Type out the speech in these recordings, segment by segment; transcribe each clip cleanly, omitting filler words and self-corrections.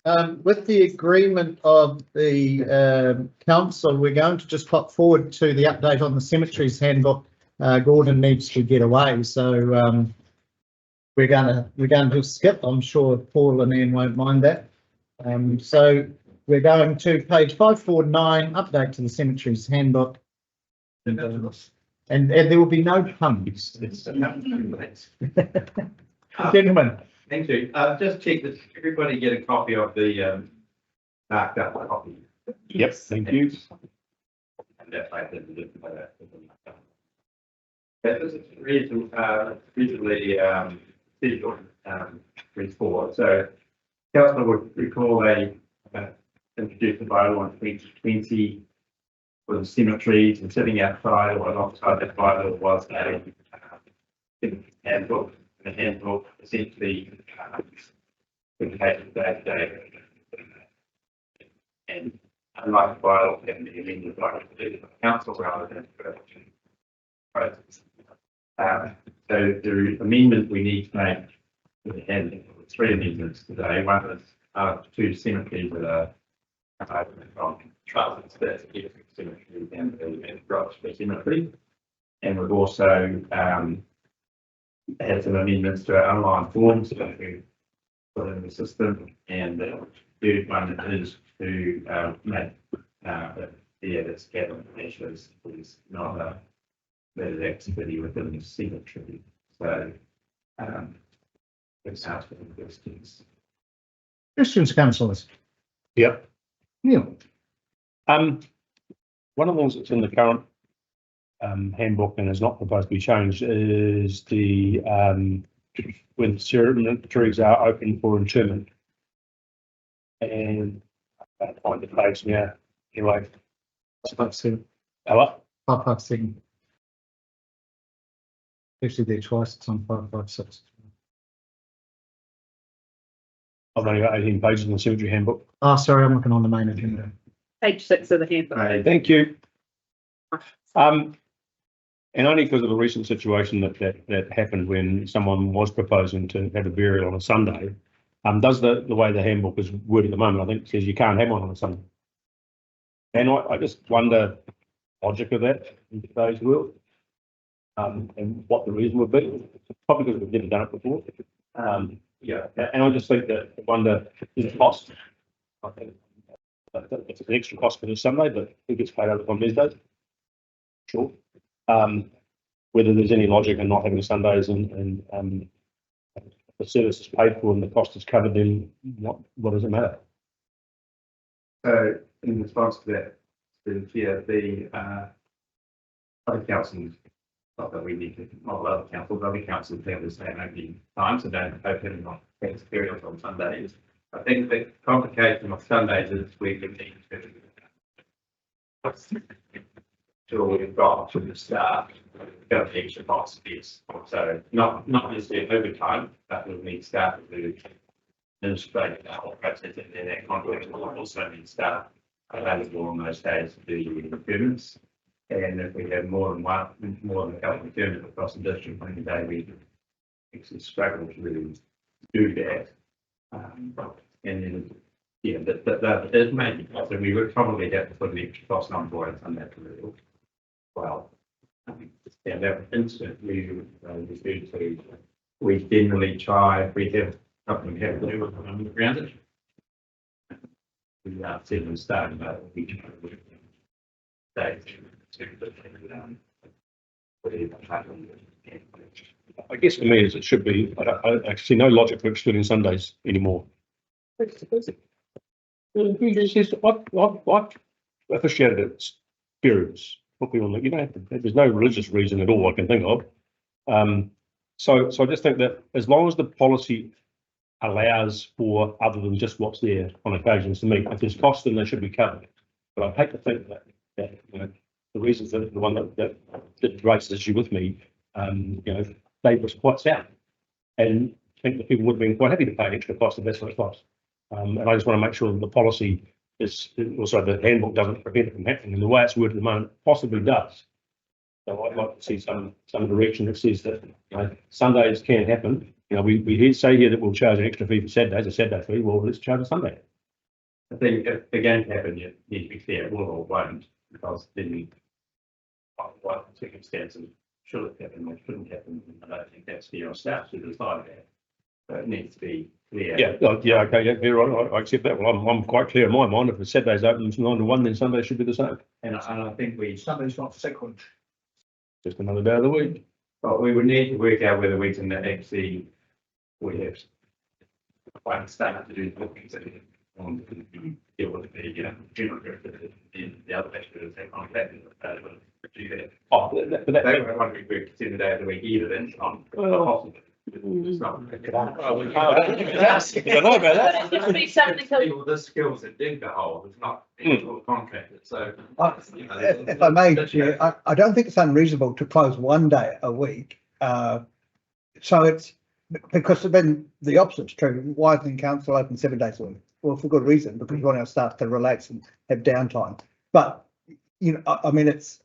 With the agreement of the council, we're going to just pop forward to the update on the cemeteries handbook. Gordon needs to get away, so we're going to skip. I'm sure Paul and Ian won't mind that. So we're going to page 549, update to the cemeteries handbook, and there will be no puns. Gentlemen. Thank you. Just check that everybody get a copy of the marked up copy. Yep, thank you. And that's like that was reasonably report. So council would recall they introduced the bylaw in 2020 for the cemeteries, and sitting outside or alongside that bylaw was a handbook. The handbook essentially indicated day to day, and unlike the bylaw, can be amended by the council rather than process. So the amendment we need to make to the handbook, three amendments today. One is two cemeteries that are from trusts, that's the cemetery and the Rochester cemetery, and we've also had some amendments to our online forms that we put in the system, and the third one is to make the edits cabinet measures is not a vetted activity within the cemetery. So it's out for the questions. Questions, councillors? Yep. Neil. One of the things that's in the current handbook and is not proposed to be changed is the when cemeteries are open for interment. And I can't find the page now. Anyway, what? 557. Actually, there twice. It's on 556. I've only got 18 pages in the cemetery handbook. Oh, sorry, I'm looking on the main agenda. Page 6 of the handbook. Thank you. And only because of a recent situation that happened when someone was proposing to have a burial on a Sunday, does the way the handbook is worded at the moment, I think it says you can't have one on a Sunday. And I just wonder the logic of that in today's world, and what the reason would be. Probably because we've never done it before. Yeah, and I just think that I wonder the cost. I think it's an extra cost for the Sunday, but it gets paid out on Wednesdays. Sure. Whether there's any logic in not having Sundays and the service is paid for and the cost is covered, then what does it matter? So in response to that, the other councils, not that we need to, not other councils, other councils have the same opening times, so don't open on periods on Sundays. I think the complication of Sundays is we can need to we've got to the staff, got the extra cost is. So not necessarily overtime, but we'll need staff to administrate the whole process, and then that contract will also need staff available on those days to do the improvements. And if we have more than a couple of improvements across the district on the day, we actually struggle to really do that. And then, yeah, that is mainly cost, and we would probably have to put an extra cost on board on that level. Well, and that instance we generally try, if we have something we have to do with underground it. We are seeing them starting about we try to work days I guess for me, as it should be, I actually see no logic for excluding Sundays anymore. I've officiated at burials. There's no religious reason at all I can think of. So I just think that as long as the policy allows for other than just what's there on occasions to meet, if there's cost, then they should be covered. But I hate to think that the reasons that the one that raised the issue with me, they was quite sound, and I think that people would have been quite happy to pay an extra cost if that's what it was. And I just want to make sure that the policy is also the handbook doesn't prevent it from happening, and the way it's worded at the moment possibly does. So I'd like to see some direction that says that Sundays can happen, You know, say here that we'll charge an extra fee for Saturdays, a Saturday fee, well, let's charge a Sunday. I think if they're going to happen, you need to be clear, it will or won't, because then what circumstances should it happen or shouldn't happen. I don't think that's fair or staff to decide that. So it needs to be clear. Yeah, okay, yeah, you're right, I accept that. Well, I'm quite clear in my mind, if the Saturday's open from 9 to 1, then Sunday should be the same. And I think Sunday's not second. Just another day of the week. but we would need to work out whether we can actually, we have quite staff to do the bookings and deal with the, general director, and the other actually is have contracted to do that. Oh, They don't want to be worked 7 days a week either, then it's not possible. It's not. I don't know about that. It could be something that People with the skills that dig the hole, it's not contracted, so. If I may, Chair, I don't think it's unreasonable to close 1 day a week. So it's, because then the opposite's true. Why isn't council open 7 days a week? Well, for good reason, because we want our staff to relax and have downtime. But, I mean, it's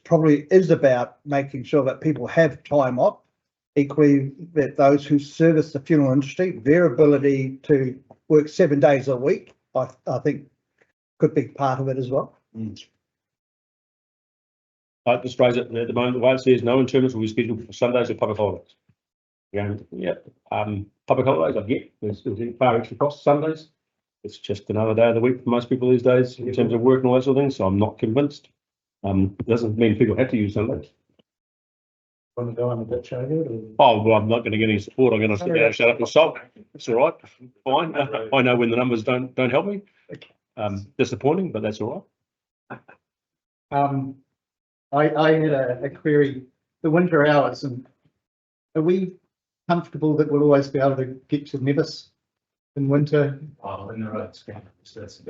probably is about making sure that people have time off. Equally, that those who service the funeral industry, their ability to work 7 days a week, I think could be part of it as well. I just raise it at the moment, the way it says no interments will be scheduled for Sundays or public holidays. Public holidays, I get, there's far extra cost Sundays. It's just another day of the week for most people these days in terms of work and all that sort of thing, so I'm not convinced. Doesn't mean people have to use Sundays. Want to go on a bit, David? Oh, well, I'm not going to get any support. I'm going to sit down and shut up and sulk. It's all right. Fine. I know when the numbers don't help me. Disappointing, but that's all right. I had a query, the winter hours, and are we comfortable that we'll always be able to get to Nevis in winter? Oh, in the roads.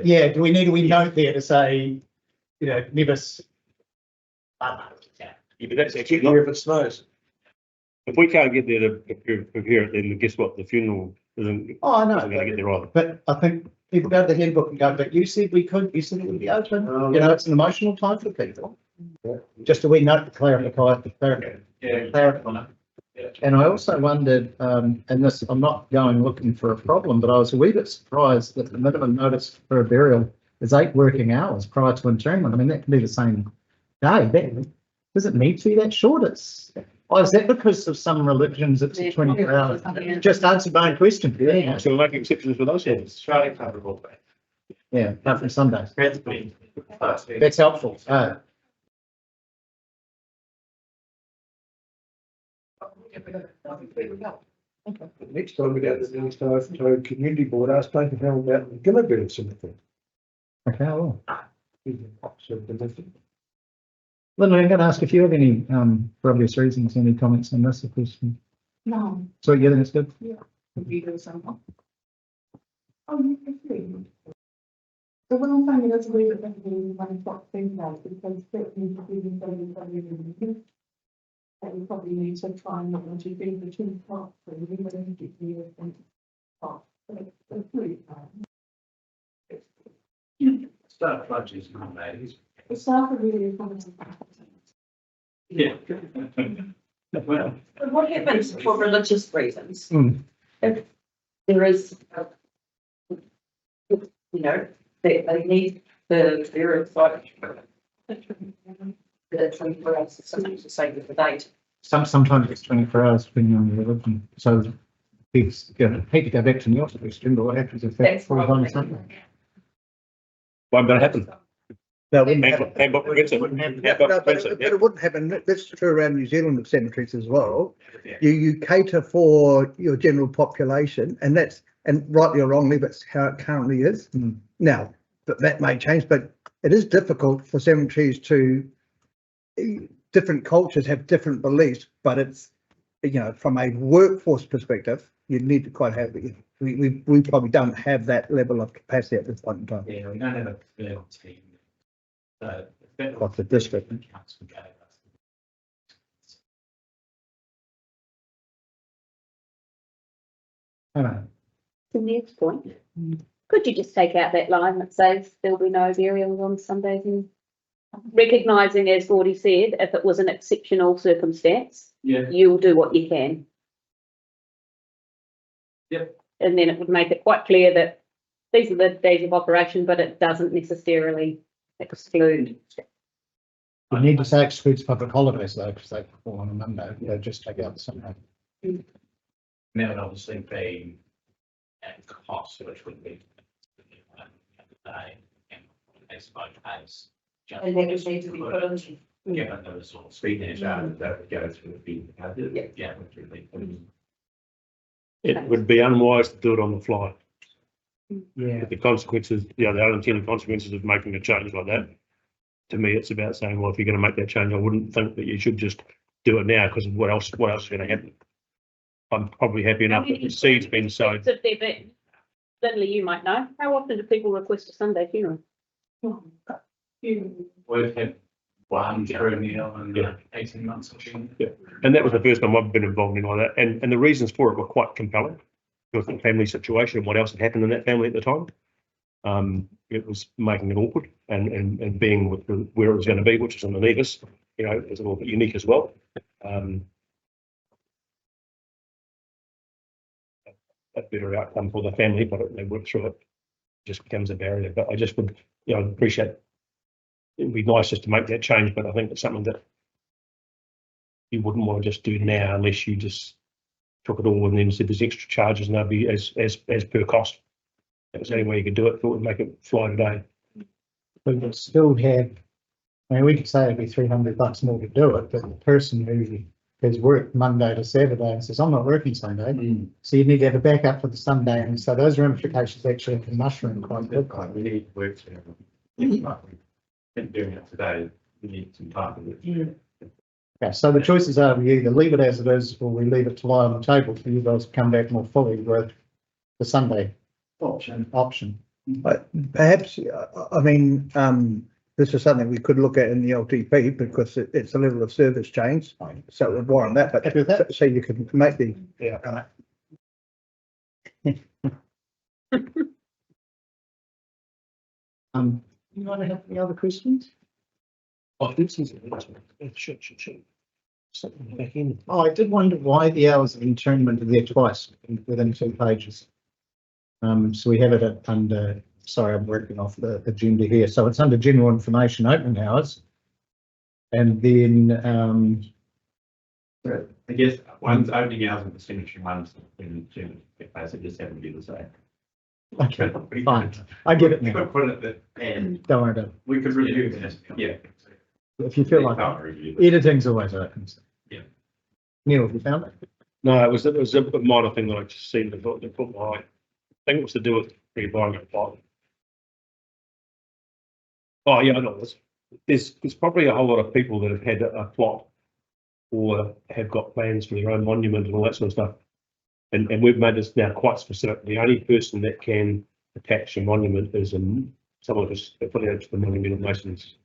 Yeah, do we need a note there to say, Nevis? Yeah, but that's actually not, If it snows. if we can't get there to prepare it, then guess what? The funeral isn't Oh, I know. going to get there either. But I think people go to the handbook and go, but you said we could, you said it would be open. It's an emotional time for people. Just a wee note to clarify. And I also wondered, and this, I'm not going looking for a problem, but I was a wee bit surprised that the minimum notice for a burial is 8 working hours prior to interment. I mean, that can be the same day. Does it need to be that short? Is that because of some religions it's 24 hours? Just answered my own question. Yeah, So we're making exceptions for those ones. It's fairly comfortable. apart from Sundays. That's That's helpful. Next time we go to the Toad Community Board, ask Nathan how about the Gimmerbill Cemetery. Okay, well. So domestic. Linda, I'm going to ask if you have any, for obvious reasons, any comments on this, of course. no, So, yeah, then it's good. you do something. Oh, so when I'm saying that's really definitely one o'clock thing out because certainly that we probably need to try and not want to be the 2 o'clock, so we wouldn't give you a thing. But it's really Start budgets, ladies. the staff are really important. Yeah. Well, But what happens for religious reasons? Mm. If there is, they need the various side. The 24 hours, sometimes the same with the date. Sometimes it's 24 hours depending on the religion. So, it's, hate to go back to the other question, but what happens if that That's falls on Sunday? Won't going to happen. That wouldn't happen. Handbook prevents it. Wouldn't happen. Handbook No, but prevents it, but yeah. it wouldn't happen. That's true around New Zealand with cemeteries as well. yeah. You cater for your general population, and rightly or wrongly, that's how it currently is. Mm. Now, but that may change, but it is difficult for cemeteries to, different cultures have different beliefs, but it's, from a workforce perspective, you need to quite have, we probably don't have that level of capacity at this point in time. Yeah, we don't have a clear team. So. Across the district. I don't know. To Ned's point, could you just take out that line that says there'll be no burials on Sundays and recognising, as Gordy said, if it was an exceptional circumstance, Yeah. you'll do what you can. Yep. And then it would make it quite clear that these are the days of operation, but it doesn't necessarily exclude. We need to say excludes public holidays though, because they fall on a Monday, just take out the Sunday. And that would obviously be at cost, which would be day and as both pays. And then it needs to be put on. Given those sort of speed and charges that would go through the, yeah, which would be. It would be unwise to do it on the fly. Yeah. The consequences, the unintended consequences of making a change like that. To me, it's about saying, well, if you're going to make that change, I wouldn't think that you should just do it now because what else is going to happen? I'm probably happy enough that the seed's been sowed. If they've been, Lindley, you might know, how often do people request a Sunday funeral? We've had one during the 18 months or so. And that was the first time I've been involved in like that. And the reasons for it were quite compelling with the family situation and what else had happened in that family at the time. It was making it awkward and being with where it was going to be, which is on the Nevis, it was a little bit unique as well. A better outcome for the family, but they work through it. Just becomes a barrier. But I just would, appreciate. It would be nice just to make that change, but I think it's something that you wouldn't want to just do now unless you just took it all and then said there's extra charges and they'd be as per cost. That was the only way you could do it. Thought would make it fly today. We would still have, we could say it'd be $300 more to do it, but the person who has worked Monday to Saturday and says, I'm not working Sunday. So you need to have a backup for the Sunday. And so those ramifications actually can mushroom quite quickly. We need work to have. Been doing it today, we need some time to do it. Okay, so the choices are we either leave it as it is or we leave it to lie on the table for you guys to come back more fully with the Sunday option. But perhaps, this is something we could look at in the LTP because it's a level of service change. So it would warrant that, Happy with that? but so you can make the, You want to have any other questions? Oh, this is shit. Something back in. Oh, I did wonder why the hours of internment are there twice within 2 pages. So we have it under, sorry, I'm working off the agenda here. So it's under general information opening hours. And then, I guess one's opening hours in the cemetery, one's in June, if I said just happen to be the same. okay, fine. I get it We now. could put it that, and Don't worry about it. we could review this, yeah. If you feel like Can't it. review this. Editing's always open. So. Yeah. Neil, have you found it? No, it was a minor thing that I just seen that caught my eye. I think it was to do with rebuying a plot. Oh yeah, I know this. There's probably a whole lot of people that have had a plot or have got plans for their own monument and all that sort of stuff. And we've made this now quite specific. The only person that can attach a monument is someone who's affiliated to the Monumental Masons.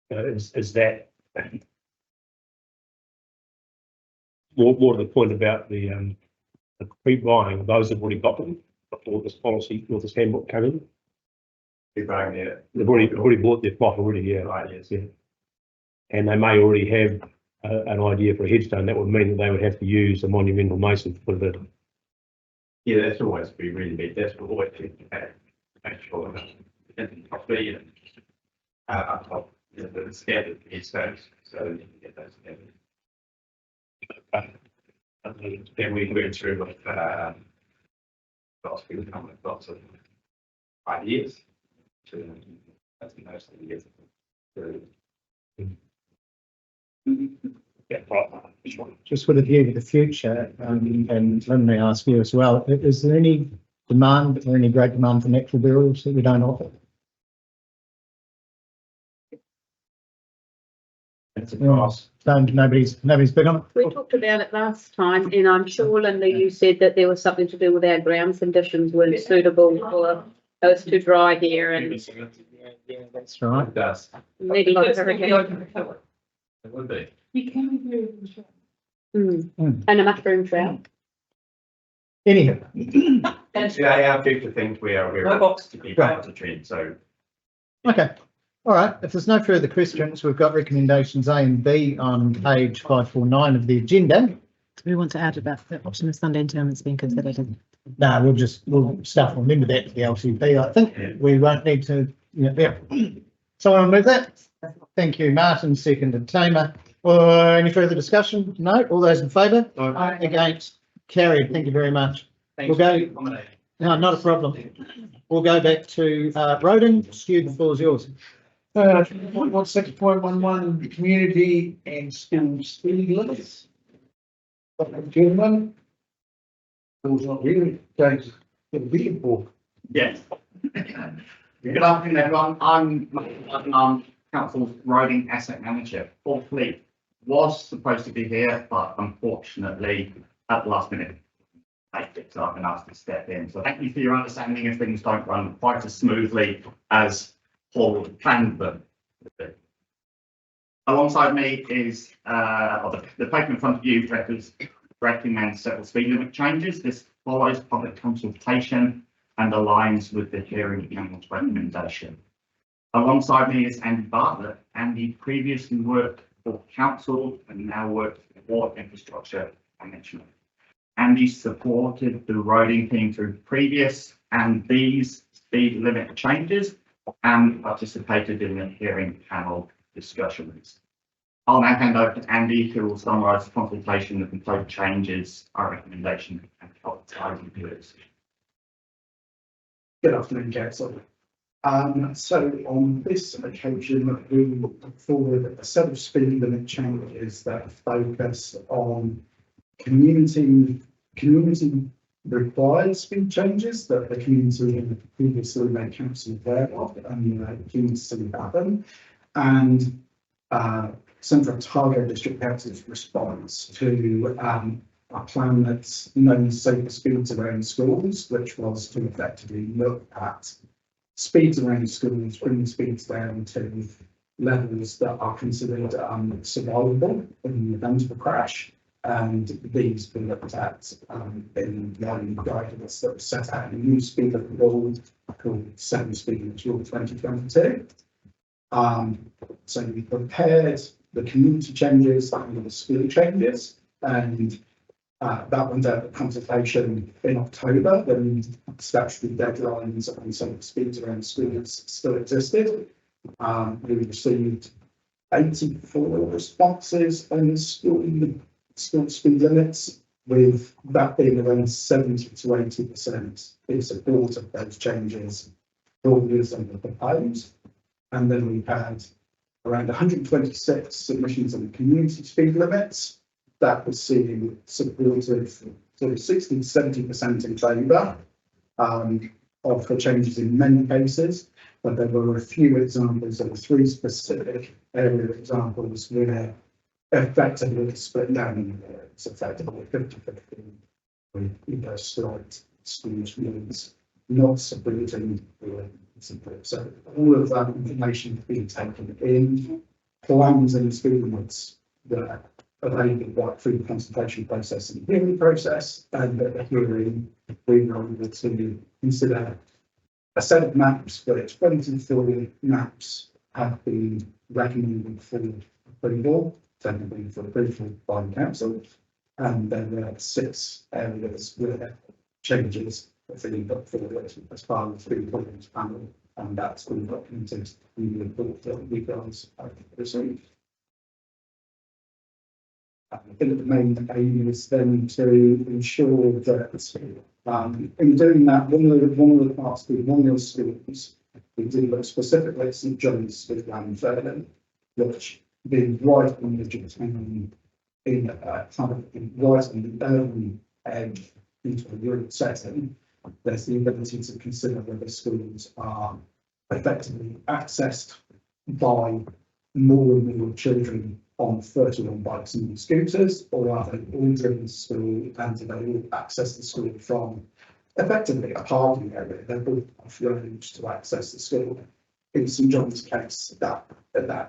Is that more to the point about the pre-buying? Those have already got them before this policy or this handbook came in. Be buying there. They've already bought their plot already, yeah. Right, yes. Yeah. And they may already have an idea for a headstone. That would mean that they would have to use a monumental mason to put it in. Yeah, that's always be really big, that's what always to make sure that it's properly and up top, the standard headstones, so you can get those standard. Then we went through with, lots of people come with lots of ideas to, that's the most ideas. Yeah, right. Just with a view to the future, and let me ask you as well, is there any demand or any great demand for natural burials that we don't offer? It's a cost. Nobody's big on it? We talked about it last time, and I'm sure, Linda, you said that there was something to do with our ground conditions weren't suitable for us to dry here and Yeah, that's right. It does. need a lot of irrigation. It would be. You can do it. And a mushroom trail. Anyhow, They are future things we are aware of to keep up with the trend, so Okay, all right. If there's no further questions, we've got recommendations A and B on page 549 of the agenda. Do we want to add about the option of Sunday interments being considered? No, we'll staff will remember that to the LCP. I think we won't need to, yeah. Someone will move that? Thank you, Martin, seconded Tamer. Any further discussion? No, all those in favour? Aye. Against? Carried, thank you very much. Thanks We'll go- for accommodating. No, not a problem. We'll go back to Roden. Stu, the floor is yours. 6.11, community and school speed limits. Gentlemen. Bill's not here, James, it'll be important. Yes. Good afternoon, everyone. I'm Council's riding asset manager. Paul Fleet was supposed to be here, but unfortunately, at the last minute, so I've been asked to step in. So thank you for your understanding if things don't run quite as smoothly as Paul had planned them. Alongside me is the paper in front of you recommends several speed limit changes. This follows public consultation and aligns with the hearing panel's recommendation. Alongside me is Andy Bartlett. Andy previously worked for council and now works for infrastructure management. Andy supported the roading team through previous and these speed limit changes and participated in the hearing panel discussions. I'll now hand over to Andy, who will summarise the consultation, the proposed changes, our recommendation, and help guide you through it. Good afternoon, Council. So on this occasion, we put forward a set of speed limit changes that focus on community required speed changes that the community previously made council aware of and keen to see happen, and Central Otago District Council's response to a plan that's known as Safer Speeds Around Schools, which was to effectively look at speeds around schools, bringing speeds down to levels that are considered survivable in the event of a crash. And these were looked at in the guidance that was set out in a new speed limit rule called 7 Speed Limits Rule 2022. So we prepared the community changes and the school changes, and that went out of consultation in October when statutory deadlines and some speeds around schools still existed. We received 84 responses on school speed limits, with that being around 70 to 80% in support of those changes broadly as they were proposed. And then we had around 126 submissions on the community speed limits. That was seeing supported sort of 60 to 70% in favour of the changes in many cases, but there were a few examples, there were 3 specific area examples where effectively split down in the areas, effectively 50-50 with either slight schools units not supporting the support. So all of that information being taken in, plans and speed limits that available right through the consultation process and the hearing process, and at the hearing we were able to consider a set of maps, but it's 24 maps have been recommended for approval, technically for approval by the council, and then there are 6 areas where changes are being put forward as part of the 3 points panel, and that's been documented in the report that we guys have received. I think the main aim is then to ensure that in doing that, one of the parts of one of the schools, we do look specifically at St John's with Lanford, which being right on the edge of town, in right on the urban edge into a rural setting, there's the ability to consider whether schools are effectively accessed by more and more children on 31 bikes and scooters, or are they all driven to school and do they all access the school from effectively a parking area? They're both off roads to access the school. In St John's case, that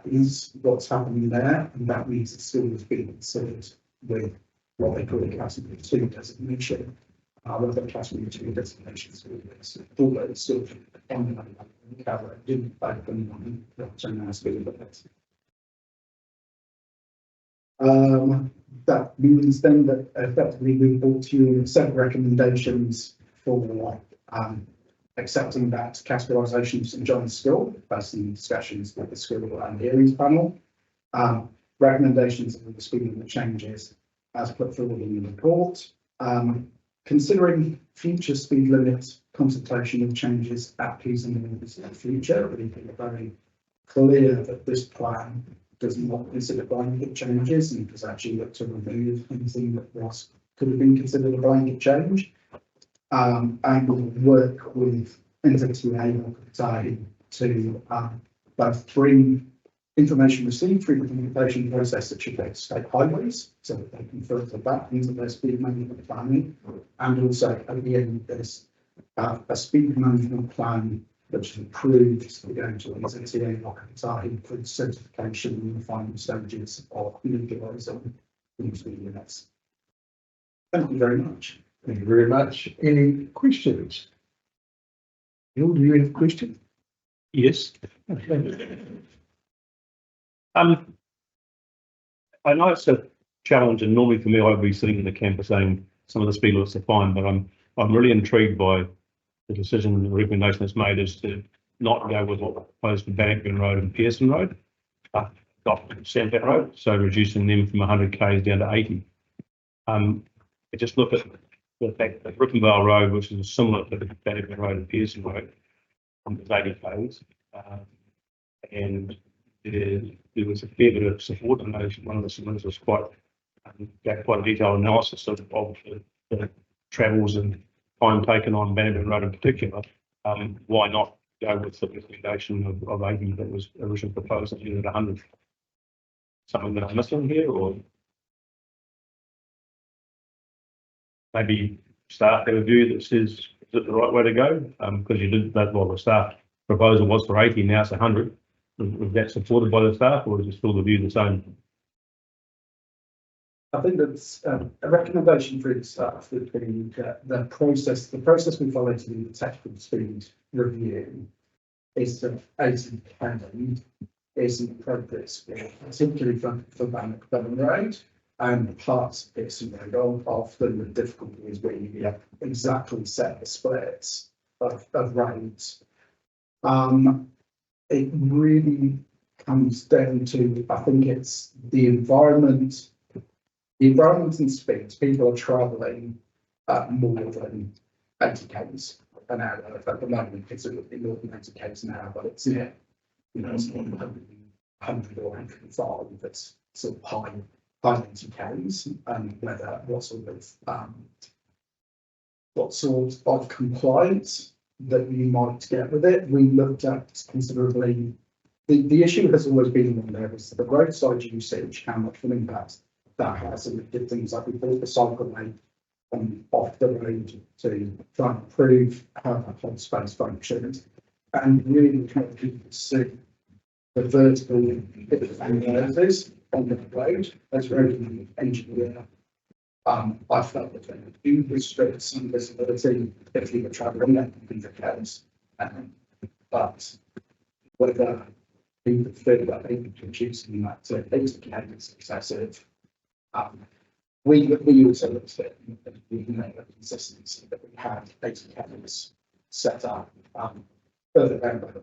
is what's happening there, and that means the school is being considered with what they call a category 2 designation. One of the category 2 designations is all those sort of on cover it, didn't open on the speed limit. That means then that effectively we brought to you several recommendations for accepting that categorisation of St John's School based on discussions with the school and the hearings panel. Recommendations of the speed limit changes as put forward in the report. Considering future speed limit consultation of changes at Peas and Mills in the future, we think it's very clear that this plan does not consider blanket changes and does actually look to remove anything that could have been considered a blanket change. And we'll work with NZTA to both bring information received through the communication process that should go to state highways so that they can filter that into their speed management planning. And also at the end of this, a speed management plan which is approved to go to NZTA for certification in the final stages of legalising these speed limits. Thank you very much. Thank you very much. Any questions? Neil, do you have a question? Yes. I know it's a challenge, and normally for me, I'd be sitting in the camp saying some of the speed limits are fine, but I'm really intrigued by the decision and the recommendation that's made is to not go with what was proposed for Bannockburn Road and Pearson Road, but got Sandpit Road, so reducing them from 100 k's down to 80. I just look at the fact that Rippenvale Road, which is similar to Bannockburn Road and Pearson Road, is 80 k's, and there was a fair bit of support. I know one of the submitters was quite a detailed analysis of the travels and time taken on Bannockburn Road in particular. Why not go with the recommendation of 80 that was originally proposed at 100? Something that I'm missing here, or maybe staff have a view that says is it the right way to go? Because you did that, well, the staff proposal was for 80, now it's 100. Was that supported by the staff, or is it still the view the same? I think that's a recommendation for the staff that the process we follow to do the technical speed review is that 80 km is an appropriate speed, particularly for Bannockburn Road and parts of Pearson Road. Often the difficulty is where you exactly set the splits of roads. It really comes down to, I think it's the environment and speeds. People are travelling at more than 80 k's an hour. At the moment, it's more than 80 k's an hour, but it's it's 100 or 105. It's sort of high 80 k's, and what sort of compliance that you might get with it. We looked at considerably. The issue has always been on there is the roadside usage, how much of an impact that has, and we did things like we bought the cycle lane off the road to try and improve how that whole space functions, and really trying to see the vertical angles on the road as road engineer. I felt that they do restrict some visibility if you were travelling that would be the case. But whether people feel that they could reducing that to 80 km is excessive. We also looked at the consistency that we had 80 km set up further down by the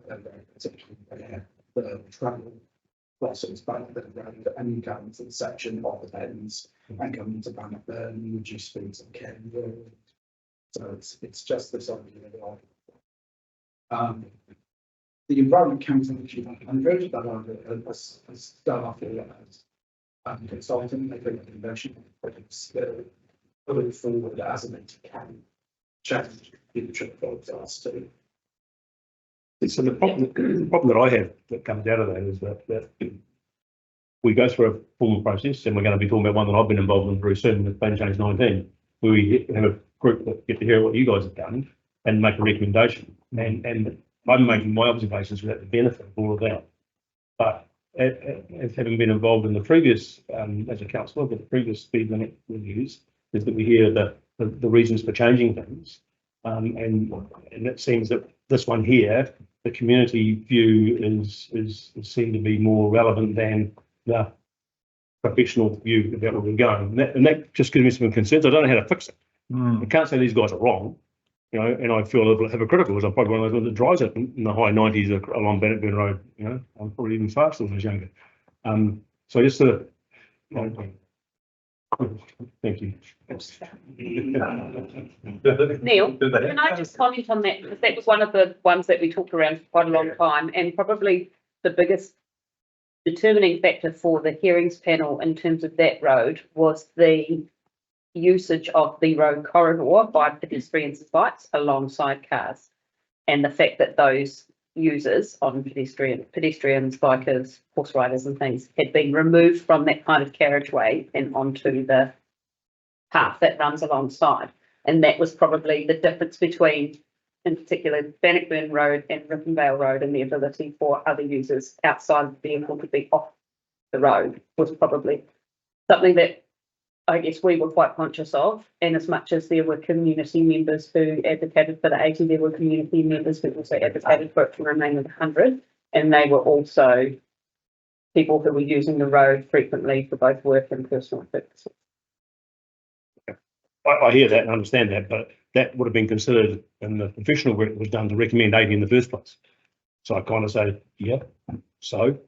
particularly where the travel crosses Bannockburn Road, and you go into the section of the bends and come into Bannockburn and reduce speeds on Ken Road. So it's just this idea of the Environment Council 100 that a staff as consultant, they think the convention is put it forward as an can change future forecasts too. So the problem that I have that comes out of that is that we go through a formal process, and we're going to be talking about one that I've been involved in very soon with Plan Change 19, where we have a group that get to hear what you guys have done and make a recommendation. And I'm making my observations without the benefit of all of that. But as having been involved in the previous, as a councillor, the previous speed limit reviews, is that we hear the reasons for changing things. And it seems that this one here the community view is seen to be more relevant than the professional view about where we're going. And that just gives me some concerns. I don't know how to fix it. I can't say these guys are wrong, you know, and I feel a little hypocritical because I'm probably one of those that drives it in the high 90s along Bannockburn Road, you know, I'm probably even faster when I was younger. So just to, thank you. Neil, can I just comment on that? Because that was one of the ones that we talked around for quite a long time, and probably the biggest determining factor for the hearings panel in terms of that road was the usage of the road corridor by pedestrians and bikes alongside cars. And the fact that those users on pedestrians, bikers, horse riders and things had been removed from that kind of carriageway and onto the path that runs alongside. And that was probably the difference between, in particular, Bannockburn Road and Ripponvale Road, and the ability for other users outside the vehicle to be off the road was probably something that I guess we were quite conscious of. And as much as there were community members who advocated for the 80, there were community members who also advocated for it to remain at 100. And they were also people who were using the road frequently for both work and personal purposes. I hear that and understand that, but that would have been considered in the professional work that was done to recommend 80 in the first place. So I kind of say, yeah, so, you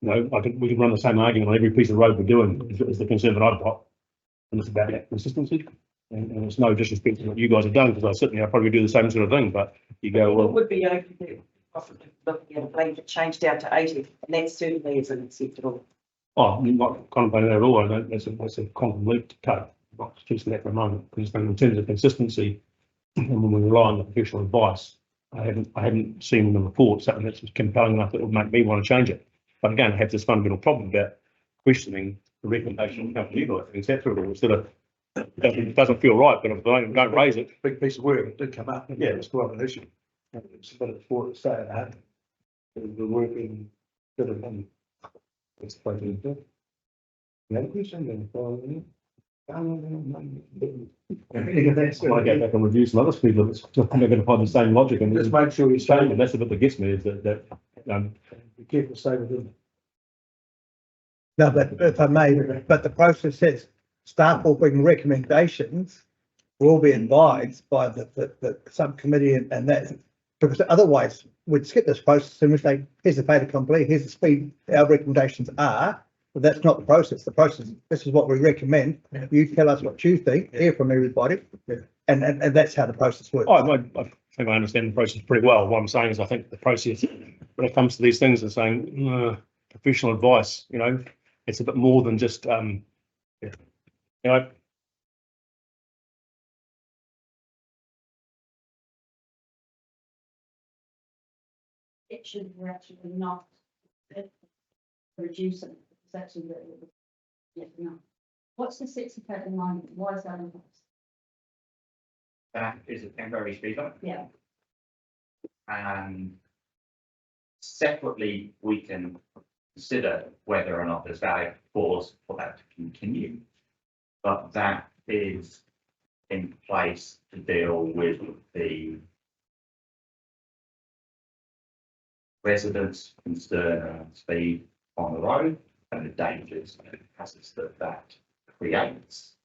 know, we can run the same argument on every piece of road we're doing is the concern that I've got. And it's about that consistency. And it's no disrespect to what you guys have done, because I certainly, I probably do the same sort of thing, but you go, well. It would be open to possibly looking at a blanket change down to 80, and that certainly isn't acceptable. Oh, I'm not contemplating that at all. I don't, that's a quantum leap to take. Not choosing that for a moment, because in terms of consistency, and when we rely on the professional advice, I haven't seen in the report something that's compelling enough that would make me want to change it. But again, I have this fundamental problem about questioning the recommendation of the company guys, etc. Instead of it doesn't feel right, but if they don't raise it. Big piece of work, it did come up. Yeah, it's quite an issue. It's about it before it started happening. The working, bit of money. It's quite good. The other question then, I want to go back and review some other speed limits. I'm going to find the same logic and just make sure you stay change it. with That's the bit that gets me is that be careful, stay within. No, but if I may, but the process says staff will bring recommendations, will be advised by the subcommittee and that, because otherwise we'd skip this process and we say, here's the fait accompli, here's the speed our recommendations are. But that's not the process. The process, this is what we recommend. You tell us what you think, hear from everybody. And that's how the process works. I think I understand the process pretty well. What I'm saying is I think the process, when it comes to these things, is saying professional advice, you know, it's a bit more than just, you know. It should actually not reduce it. It's actually no. What's the 60k in line? Why is that in place? That is a temporary speed bump. Yeah. And separately, we can consider whether or not there's valid cause for that to continue. But that is in place to deal with the residents' concern around speed on the road and the dangers and hazards that creates.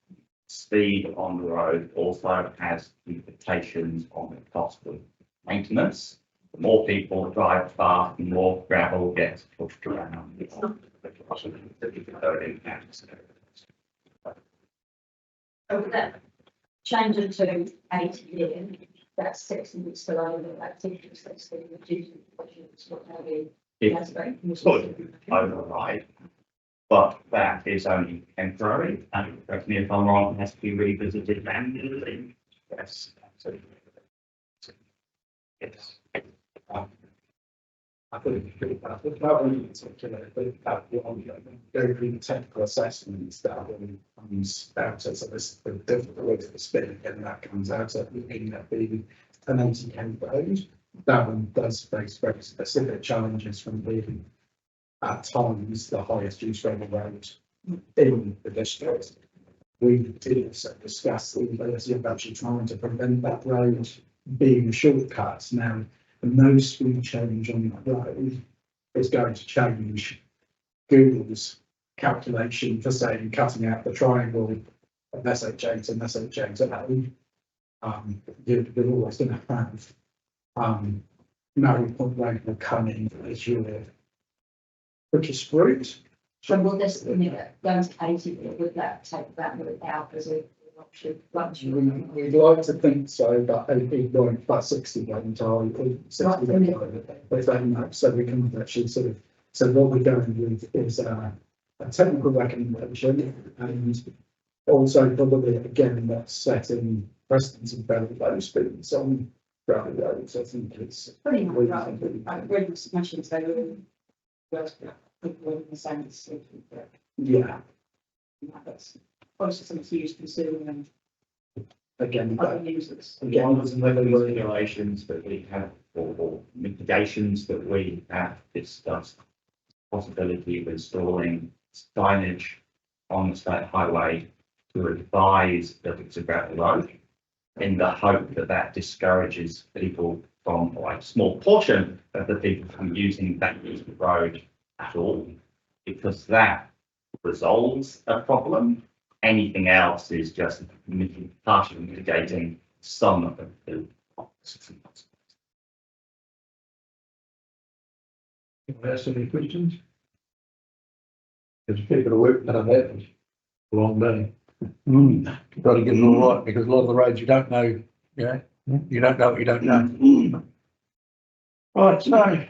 Speed on the road also has implications on the cost of maintenance. The more people drive fast, the more gravel gets pushed around. Over that, change it to 80 year, that's 60 weeks still over that 60, 60, reducing it's not going to be. It's override, but that is only temporary, and correct me if I'm wrong, it has to be revisited annually. Yes, absolutely. Yes. I think that one in particular, that one, go through the technical assessments that one comes out as a difficult way to spin, and that comes out at looking at the an 80k road. That one does face very specific challenges from being at times the highest use rated road in the district. We did also discuss the ability of actually trying to prevent that road being shortcuts. Now, and no speed change on that road is going to change Google's calculation for saying cutting out the triangle of SH8 and SH8A. You're always going to have no point rate will come in as your quickest route. So will this, going to 80, would that take that route out as a option? We'd like to think so, but it'd going plus 60 going to 60 if they know, so we can actually sort of, so what we're going with is a technical recommendation and also probably again not setting precedents of very low speeds on gravel roads. I think it's Pretty much, right, really smashing, so we're the same as. yeah, That's close to some huge considering and again, other users. again, One of the regulations that we have or mitigations that we have discussed, possibility of installing signage on the state highway to advise that it's a gravel road, in the hope that that discourages people from, or a small portion of the people from using that road at all, because that resolves a problem. Anything else is just partially mitigating some of the. Ask any questions? There's people to work done that, it's a long day. Got to get it all right, because a lot of the roads you don't know, you don't know what you don't know. Right, so,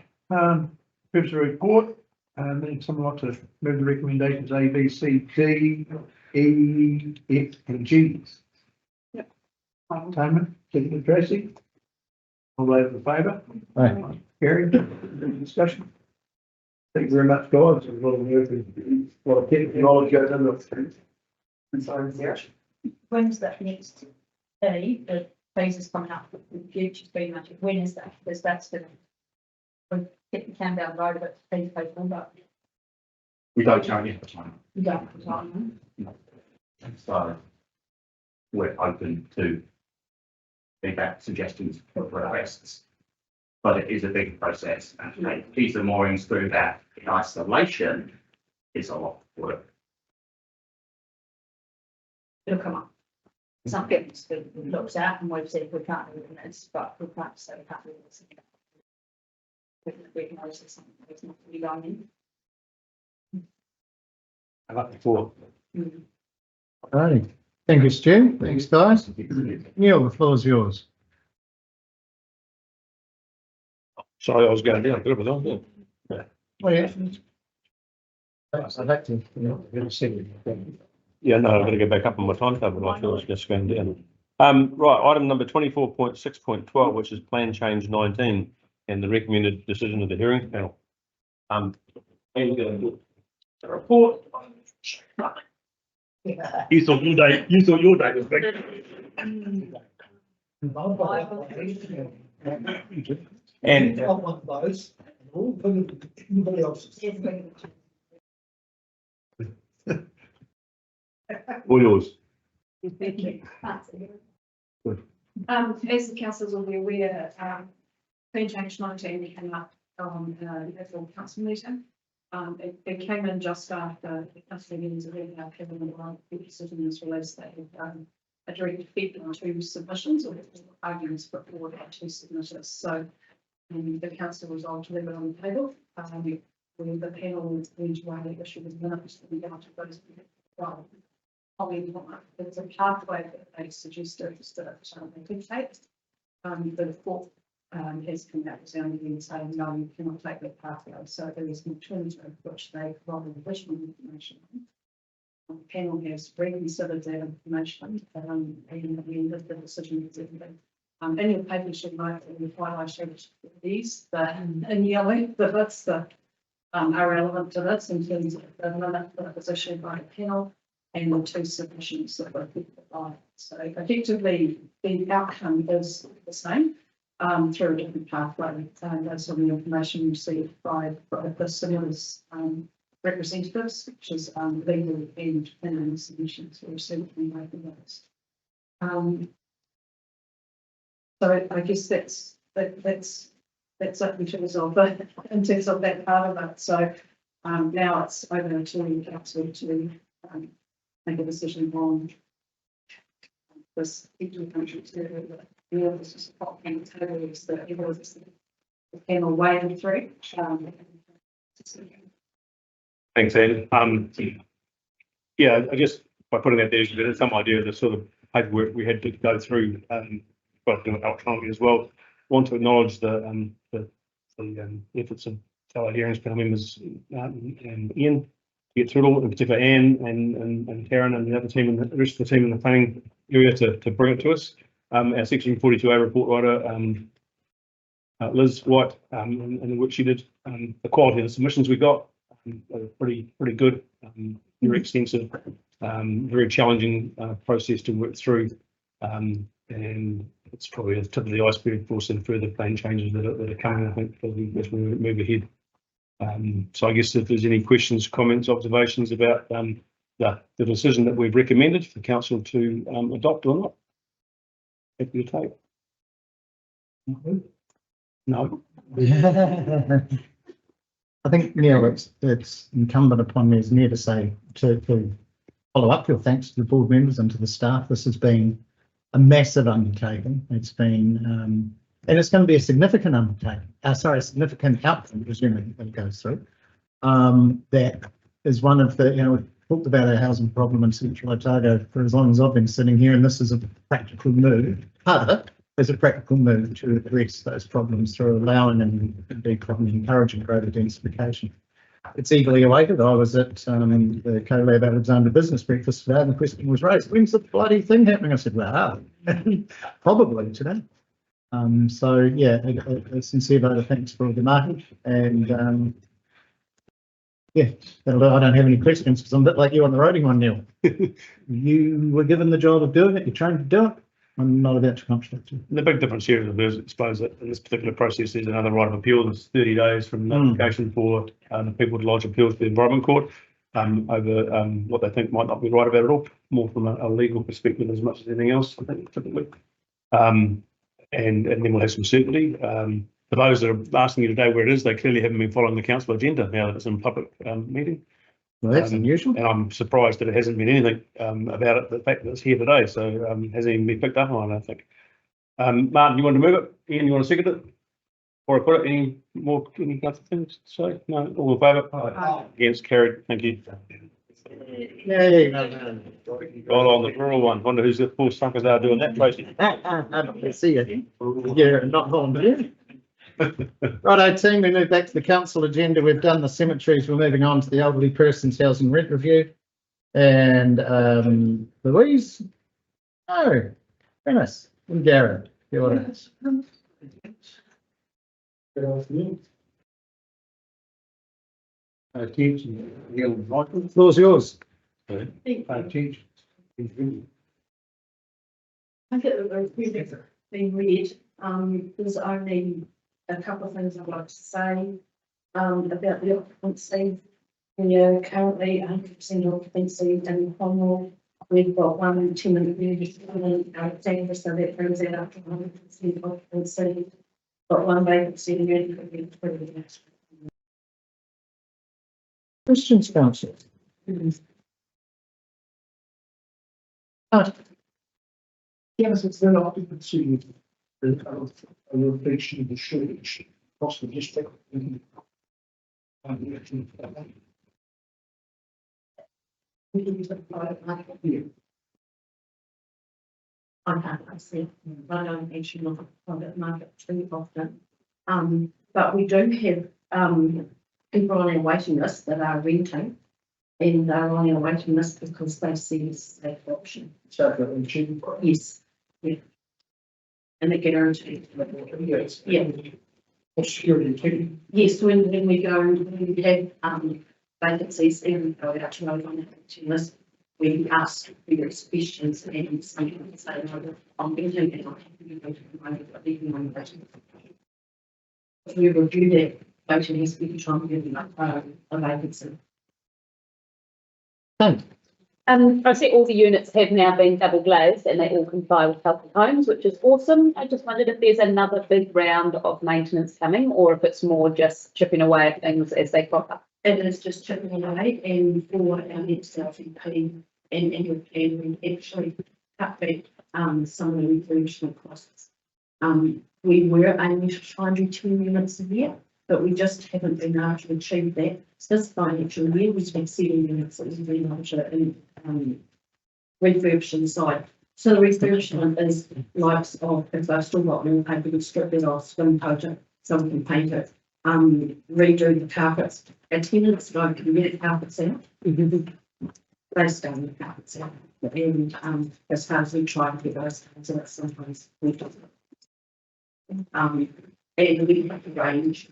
here's the report, and then someone like to move the recommendations A, B, C, D, E, F, and G. Yep. Tamara, Secretary Tracy. All those in favour? Aye. Carried. Any discussion? Thank you very much, guys. There's a lot of work and a lot of technical knowledge goes into it. When's that next day, the phases coming up, the future's being mentioned, when is that? Because that's gonna. We'll get the Campbell Road, but phase all that. We don't currently have time. You don't have time, So we're open to feedback, suggestions for requests. But it is a big process, and to make piece of moorings through that in isolation is a lot of work. it'll come up. Some things been looked at and we've said we can't do this, but we can't say we can't do this. We can recognise that something that's not really going I like the thought. in. Right. Thank you, Stu. Thanks, guys. Neil, the floor is yours. Sorry, I was going down. Good with that. Oh, yeah. I'd like to, Yeah, no, I've got to go back up on my timetable. I thought I was just going down. Right, item number 24.6.12, which is plan change 19 and the recommended decision of the hearings panel. And you're going to do a report. You thought your day was big. And I want those, all for anybody else's. all yours. Thank you. As the councillors will be aware, plan change 19 came up on the full council meeting. It came in just after the council meetings of Kevin and Ron, the decision was released. They had a direct feed on 2 submissions or arguments put forward by 2 signatures. So the council resolved to leave it on the table. When the panel went away, the issue was minutes and we got to those. Well, there's a pathway that they suggested that they could take. The court has come back resoundingly and saying, no, you cannot take that pathway. So there is an alternative which they provided additional information on. The panel has reconsidered that information and the end of the decision is everything. In your paper, you should note that we've highlighted these, in yellow, but that's the are relevant to this in terms of the limit that was issued by the panel and the 2 submissions that were provided. So effectively, the outcome is the same through a different pathway. Based on the information received by the similar's representatives, which is legal and planning submissions were received from both of those. So I guess that's that's up in terms of that part of it. So now it's over to council to make a decision on this particular country to this is and totals that it was the panel weighing through. Thanks, Ed. Yeah, I guess by putting that there's some idea of the sort of paperwork we had to go through, but do it electronically as well. Want to acknowledge the efforts of fellow hearings panel members and Ian to get through it all, in particular Anne and Karen and the other team and the rest of the team in the planning area to bring it to us. Our section 42A report writer, Liz White, and the work she did, the quality of the submissions we got, pretty good, very extensive, very challenging process to work through, and it's probably the tip of the iceberg for some further plan changes that are coming, I think, as we move ahead. So I guess if there's any questions, comments, observations about the decision that we've recommended for council to adopt or not. Happy to take. No. I think, Neil, it's incumbent upon me as Mayor to say, to follow up your thanks to the board members and to the staff. This has been a massive undertaking. It's been, and it's going to be a significant undertaking. A significant outcome, presumably, when it goes through. That is one of the, we've talked about our housing problem in Central Otago for as long as I've been sitting here, and this is a practical move. Part of it is a practical move to address those problems through allowing and indeed probably encouraging greater densification. It's eagerly awaited. I was at the CoLab Alexandra Business Breakfast today, and the question was raised, when's the bloody thing happening? I said, well, probably today. So yeah, a sincere vote of thanks for the market, and yeah, I don't have any questions because I'm a bit like you on the roading one, Neil. You were given the job of doing it, you're trained to do it. I'm not about to contradict you. The big difference here is, I suppose, that in this particular process, there's another right of appeal. There's 30 days from notification for people to lodge appeals to the Environment Court over what they think might not be right about it all, more from a legal perspective as much as anything else, I think, typically. And then we'll have some certainty. For those that are asking you today where it is, they clearly haven't been following the council agenda now that it's in public meeting. Well, that's unusual. And I'm surprised that it hasn't been anything about it, the fact that it's here today. So hasn't even been picked up on, I don't think. Martin, you want to move it? Ian, you want to second it? Or I put it, any other things to say? No, all in favour? Aye. Against, carried. Thank you. Yay. Well, on the rural one, wonder who's the four suckers are doing that, Tracy. I see you. You're not volunteering. Righto, team, we move back to the council agenda. We've done the cemeteries. We're moving on to the elderly persons housing rent review. And Louise, oh, Dennis and Garrett, your orders. Good afternoon. Attention, Neil Michael. The floor's yours. Attention. I think the review has been read. There's only a couple of things I'd like to say about the occupancy. We are currently 100% occupancy in Cornwall. We've got 1 tenant unit in Alexandra, so that brings it up to 100% occupancy. Got 1 vacancy in Redford. Questions, council? Yes, it's an occupancy, a reflection of the shortage across the district. I see. I don't actually look at the private market too often. But we do have people on our waiting list that are renting, and they're on our waiting list because they see this as a safe option. So, cheap. Yes. Yeah. And they get guaranteed. Yes. Yeah. Security too. Yes, when we go, when we have vacancies and we go out to vote on that waiting list, we ask various questions and some people say, no, I'm going to do that. I'm we review that voting list, we can try and give them a vacancy. Thanks. I see all the units have now been double glazed and they all comply with Healthy Homes, which is awesome. I just wondered if there's another big round of maintenance coming or if it's more just chipping away at things as they crop up. It is just chipping away, and for our next LCP and annual plan, we actually cut back some of the refurbishment costs. We were aiming to try and do 10 units a year, but we just haven't been able to achieve that. So this financial year, we spent 7 units that was very much in refurbishing side. So the refurbishment is likes of, if they've still got wallpaper, we strip it off, swim coat it, so we can paint it, redo the carpets. Our tenants don't can get carpets out. They stay in the carpets out. And as far as we try to get those things out, sometimes we don't. And we have to range.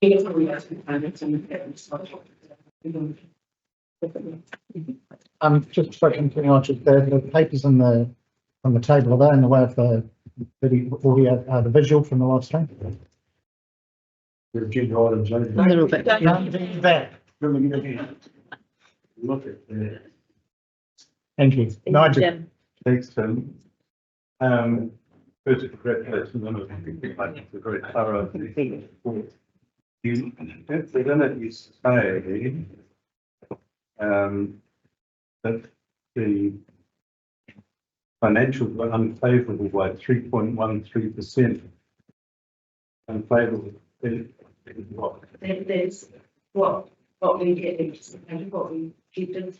Every those components and Just to continue on, the papers on the table, are they in the way of the audio, the visual from the live stream? A little bit. That. Look at that. Thank you. Nigel. Jim. Thanks, Tim. First, congratulations on a very thorough. You, within it, you say, that the financials were unfavourable by 3.13%. Unfavourable. What? That's what we get, what we did.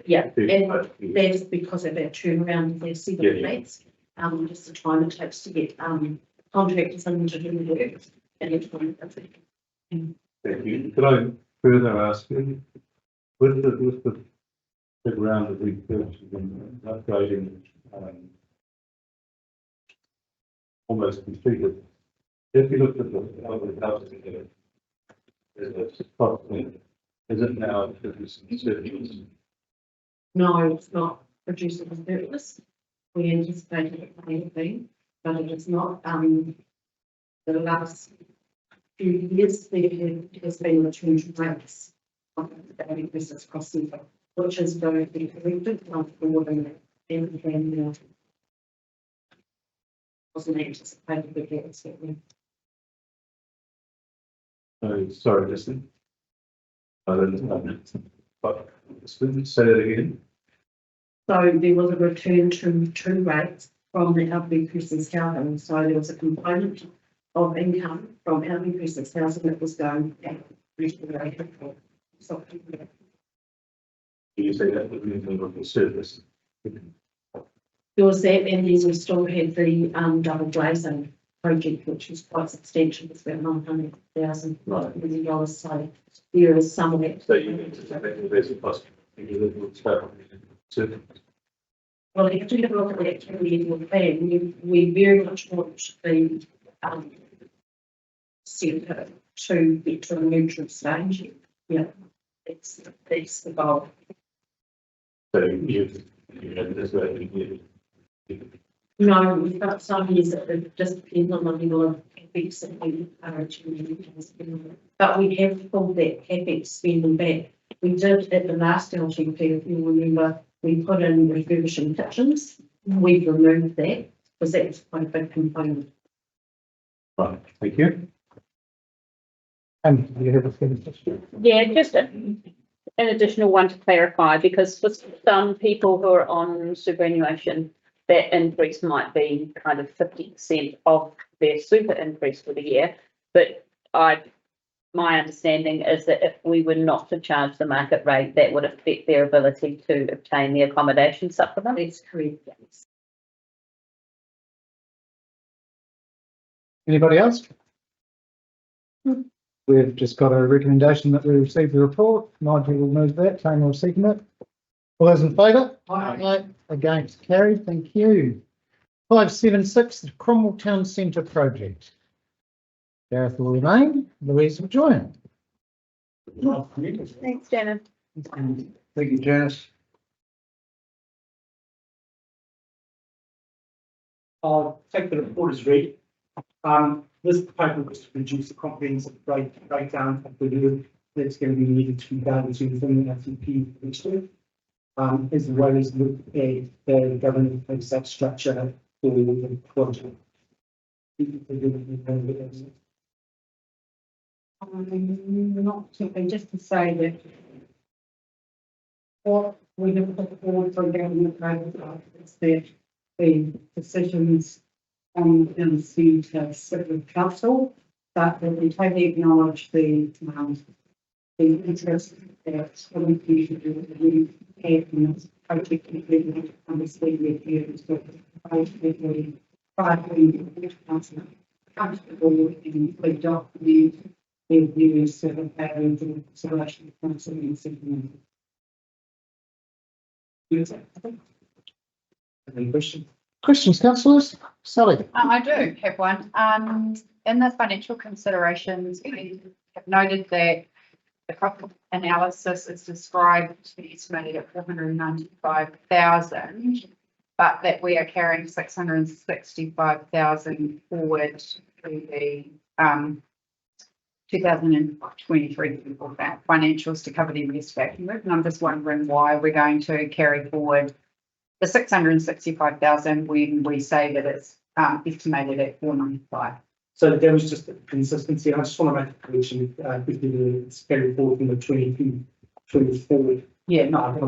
Yeah, and that is because of that turnaround of their civil flats. Just the time it takes to get contractors in to do the work. And it's one of the Thank you. Could I further ask you, with the big round of refurbishing and upgrading, almost completed, if you look at the houses, is it now producing service? No, it's not producing a surplus. We anticipated it may have been, but it is not. The last few years, there has been return to rates of the business crossing, which is very effective for them and wasn't anticipated with that certainly. Sorry, listen. I didn't, but say that again. So there was a return to rates from the Albion Crescent housing. So there was a component of income from Albion Crescent housing that was going back to the rate of so You say that would mean the service. there was that, and then we still had the double glazing project, which was quite substantial. It's about $900,000 million. So there is some of that. So you need to take that as a cost. Well, you have to have a look at the activity in the plan. We very much want the centre to get to a neutral stage. Yeah, that's the goal. So you know, this way No, we've got some years that it just depends on the level of CapEx that we are achieving. But we have pulled that CapEx spending back. We did at the last LGP, if you remember, we put in refurbishing kitchens. We've removed that because that was quite a big component. Right, thank you. And you have a question? Yeah, just an additional one to clarify, because for some people who are on superannuation, that increase might be kind of 50% of their super increase for the year. But my understanding is that if we were not to charge the market rate, that would affect their ability to obtain the accommodation supplement. That's correct, yes. Anybody else? We've just got a recommendation that we receive the report. Nigel will move that, Tony will second it. All those in favour? Aye. Against, carried, thank you. 576, the Cromwell Town Centre project. Gareth will remain, Louise will join. Thanks, Janet. Thank you, Janice. I'll take the report as read. This proposal was to reduce the comprehensive breakdown of the that's going to be needed to be done to the FTP initiative, as well as look at the government process structure for the project. Not something, just to say that what we have put forward for government program is that the decisions on the to sit with council, but that we totally acknowledge the interest that we have in this project, including understanding the views of the council comfortable in the document their views of having the consideration of council and city. Any questions? Questions, councillors? Sally? I do have one. In the financial considerations, we have noted that the cost analysis is described to be estimated at 495,000, but that we are carrying 665,000 forward to the 2023 financials to cover the investigation work. And I'm just wondering why we're going to carry forward the 665,000 when we say that it's estimated at 495. So there was just a consistency. I just want to make a correction. It's carried forward from the 24. Yeah, not. It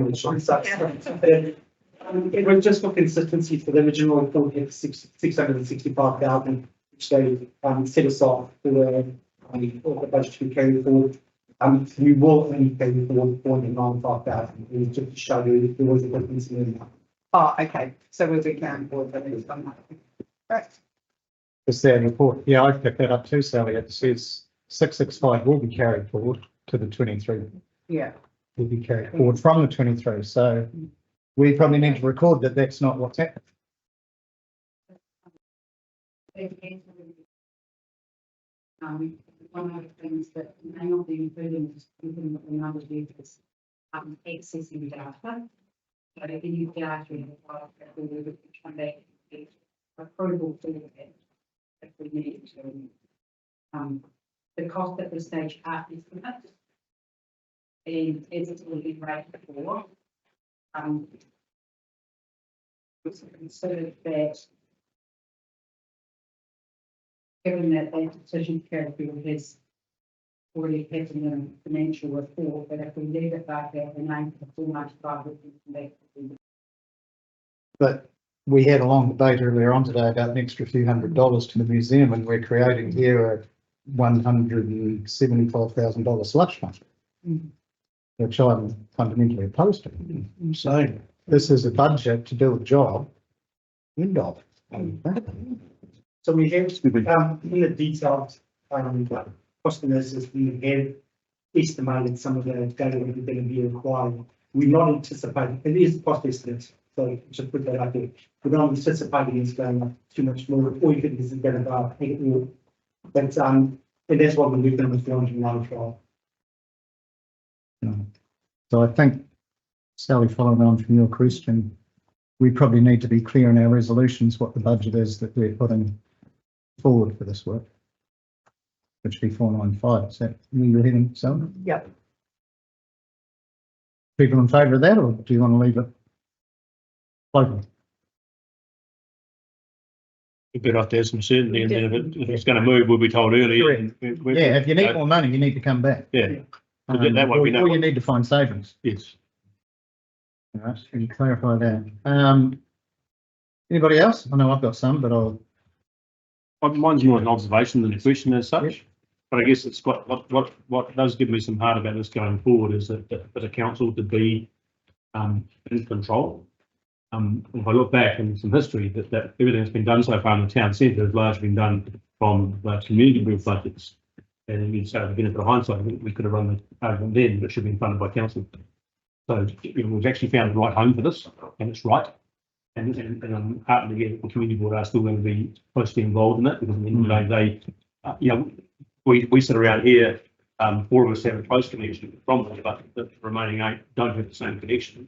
was just for consistency for the original report had 665,000, which they set aside for the budget to be carried forward. We will only carry forward 495,000. It was just to show you there was a difference in the. Oh, okay. So we'll be carrying forward the next one. Right. Is there a report? Yeah, I picked that up too, Sally. It says 665 will be carried forward to the 23. Yeah. Will be carried forward from the 23. So we probably need to record that that's not what's happened. One of the things that may not be included in the number of years, accessing data. But if you data in the file, we will come back and get approval for that if we need to. The cost at this stage are estimates. And as it's already rated for, it's considered that given that that decision carried has already happened in the financial report, but if we leave it like that, the name for the 495 would be back. But we had a long debate earlier on today about an extra few $100s to the museum, and we're creating here a $175,000 slush fund, which I'm fundamentally opposed to. So this is a budget to do a job. End of. So we have in the detailed cost analysis, we have estimated some of the data that are going to be required. We're not anticipating, it is cost estimates, so just put that up there. We're not anticipating it's going up too much more, or you could is going to go up more. But and that's what we're looking with 495. So I think, Sally, following on from your question, we probably need to be clear in our resolutions what the budget is that we're putting forward for this work, which would be 495. Is that you're heading, Sally? Yep. People in favour of that, or do you want to leave it floating? We'd better have to have some certainty, and then if it's going to move, we'll be told early. Yeah, if you need more money, you need to come back. Yeah. That way we know. Or you need to find savings. Yes. All right, can you clarify that? Anybody else? I know I've got some, but Mine's more an observation than a question as such. But I guess it's what does give me some heart about this going forward is that for the council to be in control. If I look back in some history, that everything that's been done so far in the town centre has largely been done from community group budgets. And you'd say, with the benefit of hindsight, we could have run the argument then, but it should have been funded by council. So we've actually found the right home for this, and it's right. And I'm heartened to get the community board are still going to be closely involved in that, because at the end of the day, we sit around here, 4 of us have a close connection from them, but the remaining 8 don't have the same connection.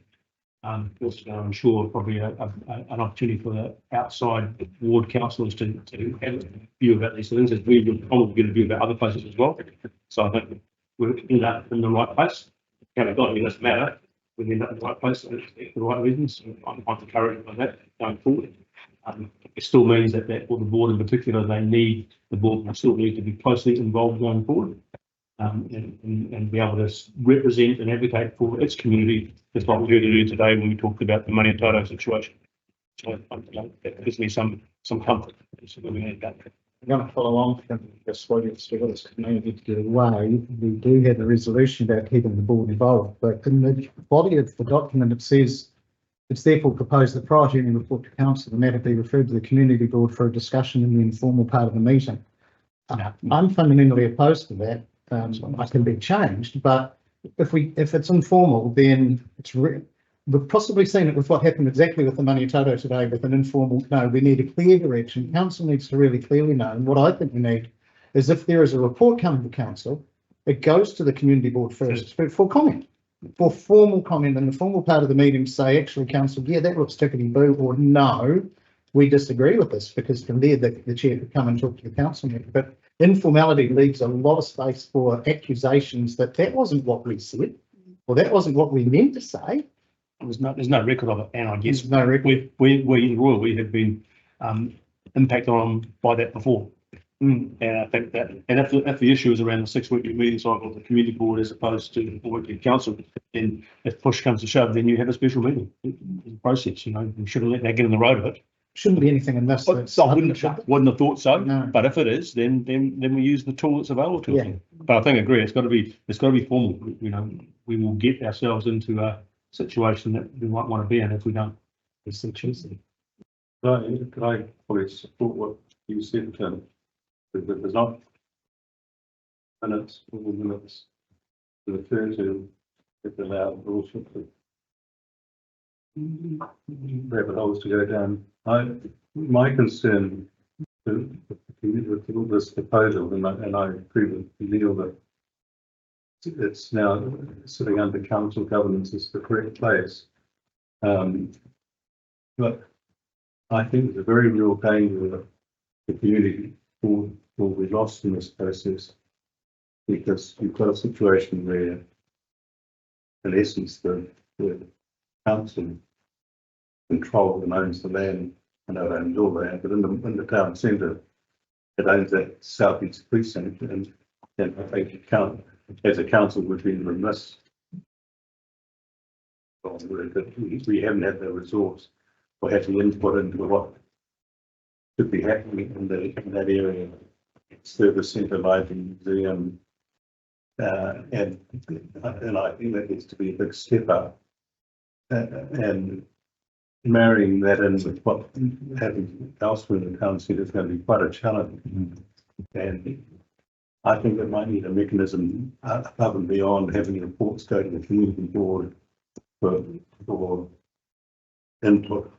Also, I'm sure probably an opportunity for the outside ward councillors to have a view about these things, as we would probably get a view about other places as well. So I think we'll end up in the right place. Accountability doesn't matter, we end up in the right place for the right reasons. I'm encouraged by that going forward. It still means that for the board in particular, the board will still need to be closely involved going forward. And be able to represent and advocate for its community, just like we heard earlier today when we talked about the Money Toto situation. So that gives me some comfort. So we're going to I'm going to follow on from this, what it's to this community to get away. We do have a resolution about keeping the board involved, but in the body of the document, it says it's therefore proposed that prior to any report to council, the matter be referred to the community board for a discussion in the informal part of the meeting. I'm fundamentally opposed to that. I can be changed, but if it's informal, then we've possibly seen it with what happened exactly with the Money Toto today with an informal. No, we need a clear direction. Council needs to really clearly know. And what I think we need is if there is a report coming to council, it goes to the community board first for comment, for formal comment, and the formal part of the meeting say, actually, council, yeah, that looks tickety boo, or no, we disagree with this, because from there the chair could come and talk to the council member. But informality leaves a lot of space for accusations that wasn't what we said, or that wasn't what we meant to say. there's no record of it, and I guess There's no record. we have been impacted on by that before. And I think that, and if the issue is around the 6 weekly meeting cycle of the community board as opposed to the weekly council, then if push comes to shove, then you have a special meeting process. You should have let that get in the road of it. Shouldn't be anything in this. I wouldn't have thought so. No. But if it is, then we use the tool that's available to us. But I think I agree. It's got to be formal. We will get ourselves into a situation that we might want to be in if we don't. It's so cheesy. Could I probably support what you said, Tim? That there's not minutes to refer to if allowed rules for rabbit holes to go down. My concern with this proposal, and I agree with Neil that it's now sitting under council governance is the correct place. But I think there's a very real danger that the community will be lost in this process, because you've got a situation where, in essence, the council controls and owns the land, and it owns all land, but in the town centre, it owns that southeast precinct, and I think as a council would be remiss. We haven't had the resource or had the input into what should be happening in that area. Service centre, library, museum, and I think that needs to be a big step up. And marrying that in with what happens elsewhere in the town centre is going to be quite a challenge. And I think it might need a mechanism above and beyond having reports go to the community board for input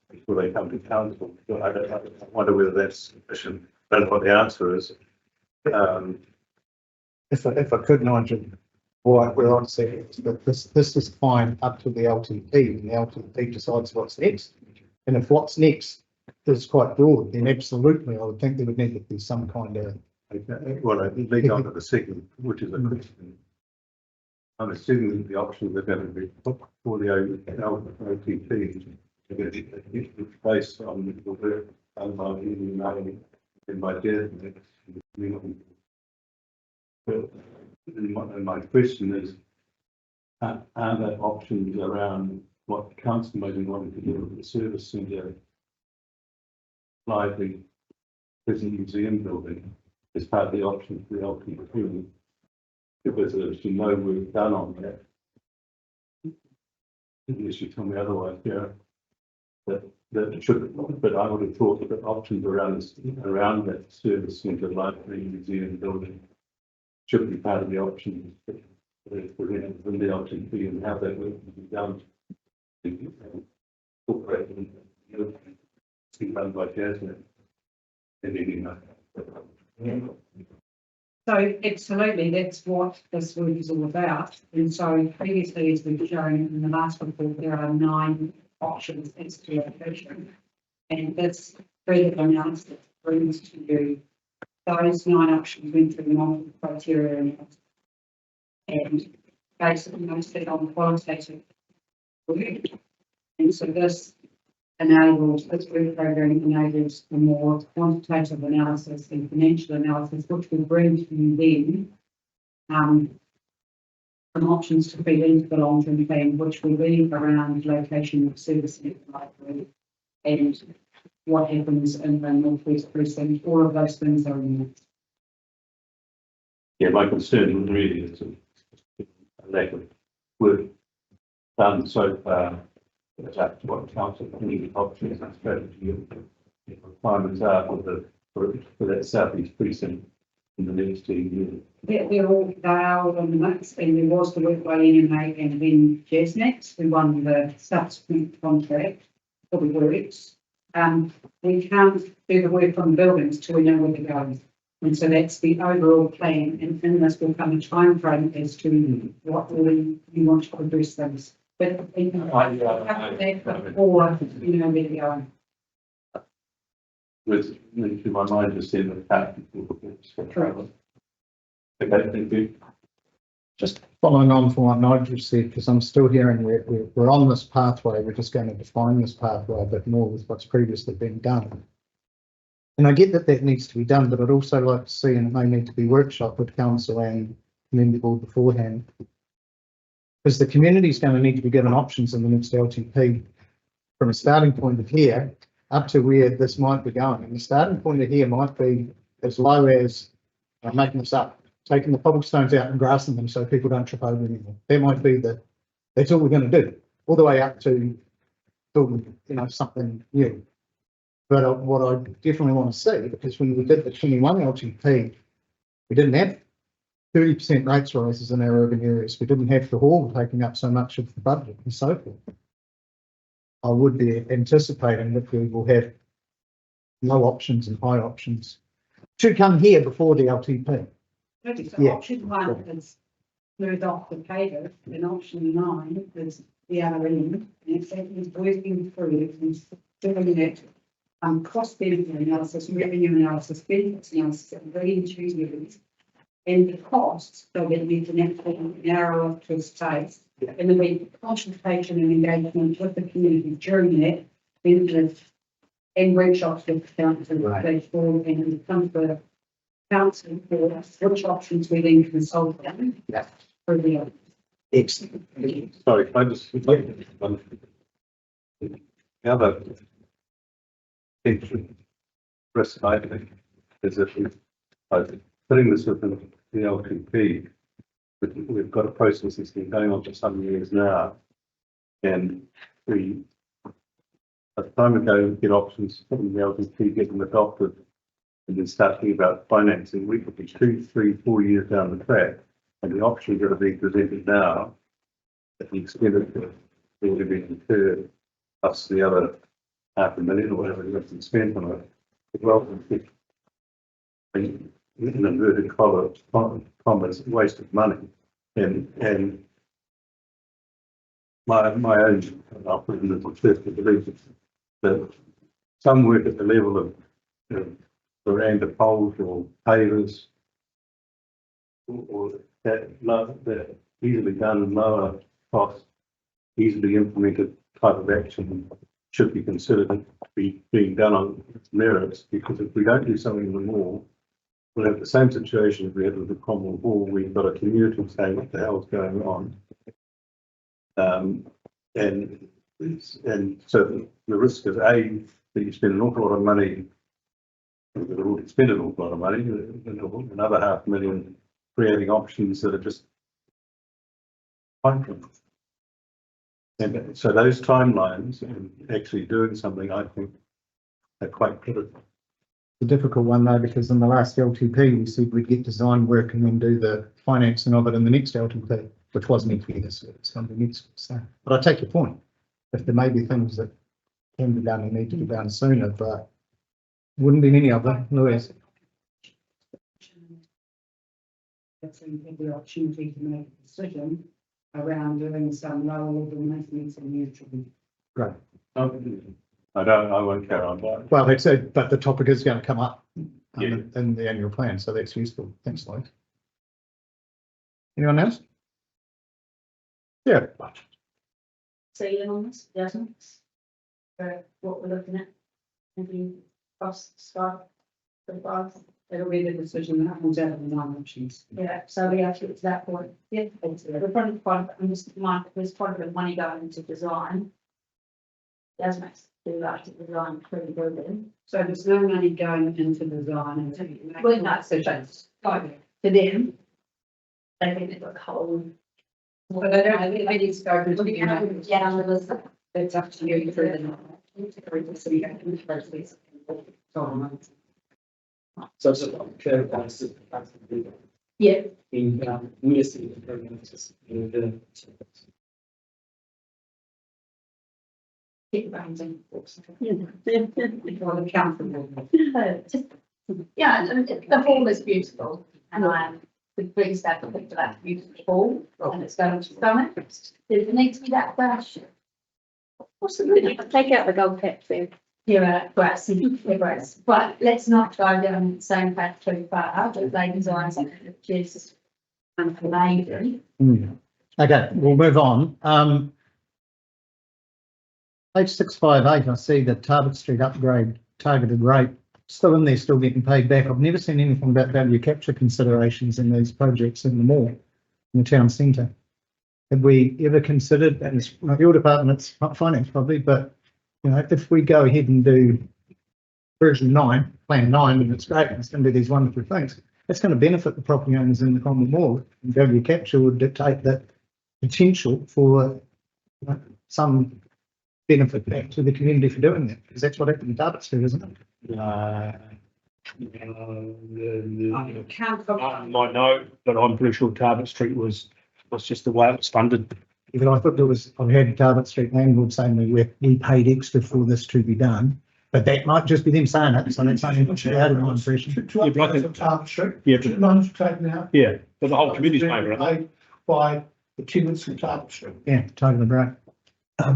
before they come to council. So I wonder whether that's sufficient. I don't know what the answer is. If I could, Nigel, we're on seconds, but this is fine up to the LTP, and the LTP decides what's next. And if what's next is quite broad, then absolutely, I would think there would need to be some kind of. Okay. Well, I lead on to the second, which is a question. I'm assuming that the options are going to be put for the OTP based on the work done by the and by Jen. And my question is, are there options around what the council may be wanting to do with the service centre, library, prison museum building as part of the option for the LTP? Because there's been no work done on that. Unless you tell me otherwise, yeah. That should, but I would have thought that the options around that service centre, library, museum building should be part of the options within the LTP, and how that work can be done. Incorporated in run by Jasmine. So absolutely, that's what this work is all about. And so previously, as we've shown in the last report, there are 9 options as to location. And this further announcement brings to you those 9 options went through multiple criteria and basically most of it on qualitative work. And so this enables, this work program enables a more quantitative analysis and financial analysis, which will bring to you then some options to feed into the long-term plan, which will be around location of service network and what happens in the Northwest Precinct. All of those things are in it. Yeah, my concern really is a lack of work done so far. That's what council community options and strategy and requirements are for that southeast precinct in the next 2 years. They're all in the mix, and there was the work by NMA and then Jasnex, who won the subsequent contract for the works. We can't do the work on the buildings till we know where they're going. And so that's the overall plan, and in this will come a timeframe as to what we want to address those. But you know, before you know where they're going. With into my mind just in the fact. Okay, thank you. Just following on from what Nigel said, because I'm still hearing we're on this pathway, we're just going to define this pathway a bit more with what's previously been done. And I get that that needs to be done, but I'd also like to see, and it may need to be workshopped with council and community board beforehand, because the community is going to need to be given options in the next LTP from a starting point of here up to where this might be going. And the starting point of here might be as low as, I'm making this up, taking the cobblestones out and grassing them so people don't trip over anymore. That might be that's all we're going to do, all the way up to building, something new. But what I definitely want to see, because when we did the 21 LTP, we didn't have 30% rates rises in our urban areas. We didn't have the hall taking up so much of the budget and so forth. I would be anticipating that we will have low options and high options. Should come here before the LTP. So Yeah. option 1 is moved off the paper, and option 9 is the other end, and it's working through and doing it. Cost benefit analysis, revenue analysis, benefits analysis, and reading to years. And the costs, so that we can actually narrow it to a space. And then we consultation and engagement with the community during that, and workshops with the council, stage 4, and then come to the council for which options we then consult them. Yeah. For the Excellent. Sorry, can I just. The other risk, I think, is if we're putting this within the LTP, we've got a process that's been going on for some years now. And we, a time ago, get options from the LTP, get them adopted, and then start thinking about financing. We could be 2, 3, 4 years down the track, and the options that are being presented now, at the expenditure already been incurred, plus the other $500,000 or whatever has been spent on it, well, in inverted commas, waste of money. And my own opinion is the belief that some work at the level of veranda poles or pavers, or that easily done, lower cost, easily implemented type of action should be considered to be being done on merits, because if we don't do something anymore, we'll have the same situation as we had with the Cromwell Hall. We've got a community saying, what the hell's going on? And so the risk is that you spend an awful lot of money, we've already spent an awful lot of money, another $500,000 creating options that are just pointless. And so those timelines and actually doing something, I think, are quite critical. A difficult one though, because in the last LTP we said we'd get design work and then do the financing of it in the next LTP, which wasn't meant to be this year, it's going to be next year. So, but I take your point. If there may be things that can be done and need to be done sooner, but wouldn't be many of them, Louise. That's when you have the opportunity to make a decision around doing some lower level maintenance and neutral. Right. I won't carry on. Well, but the topic is going to come up. in the annual plan, so that's useful. Thanks, Lloyd. Anyone else? Yeah. Ceiling on this, doesn't for what we're looking at. Maybe costs start the above. It'll be the decision that comes out of the nine options. Yeah, so we actually get to that point. Yeah. We're probably quite, I'm just mind, there's quite a bit of money going into design. Does make do like to design pretty good then. So there's no money going into design until you make Well, the no, decisions. like, for them, they think they've got a whole. But they don't have any scope until you make it. Down the list. It's up to you through the. So it's a clear balance. Yeah. In, we see the programs in the. Keep bouncing. For the council. Yeah, and the hall is beautiful and I'm the biggest advocate for that beautiful hall and it's going to stomach. Does it need to be that flash? Possibly. Take out the gold cap there. Yeah, grass, but let's not go down the same path too far, but they design something that is maybe. Okay, we'll move on. Page 658, I see the Tarbert Street upgrade targeted rate still in there, still getting paid back. I've never seen anything about value capture considerations in these projects in the mall, in the town centre. Have we ever considered, and it's not your department, it's not finance probably, but you know, if we go ahead and do version 9, plan 9, and it's great, and it's going to do these wonderful things, it's going to benefit the property owners in the common mall. And value capture would dictate that potential for some benefit back to the community for doing that, because that's what happened in Tarbert Street, isn't it? I Council. might know, but I'm pretty sure Tarbert Street was just the way it was funded. Even I thought there was, I've had Tarbert Street landlord saying that we paid extra for this to be done, but that might just be them saying it, so that's only out of my impression. Yeah, but I think- Tarbert Street. Yeah, but- Loans taken out. Yeah, but the whole community's paying it. Paid by the tenants from Tarbert Street. Yeah, targeted rate.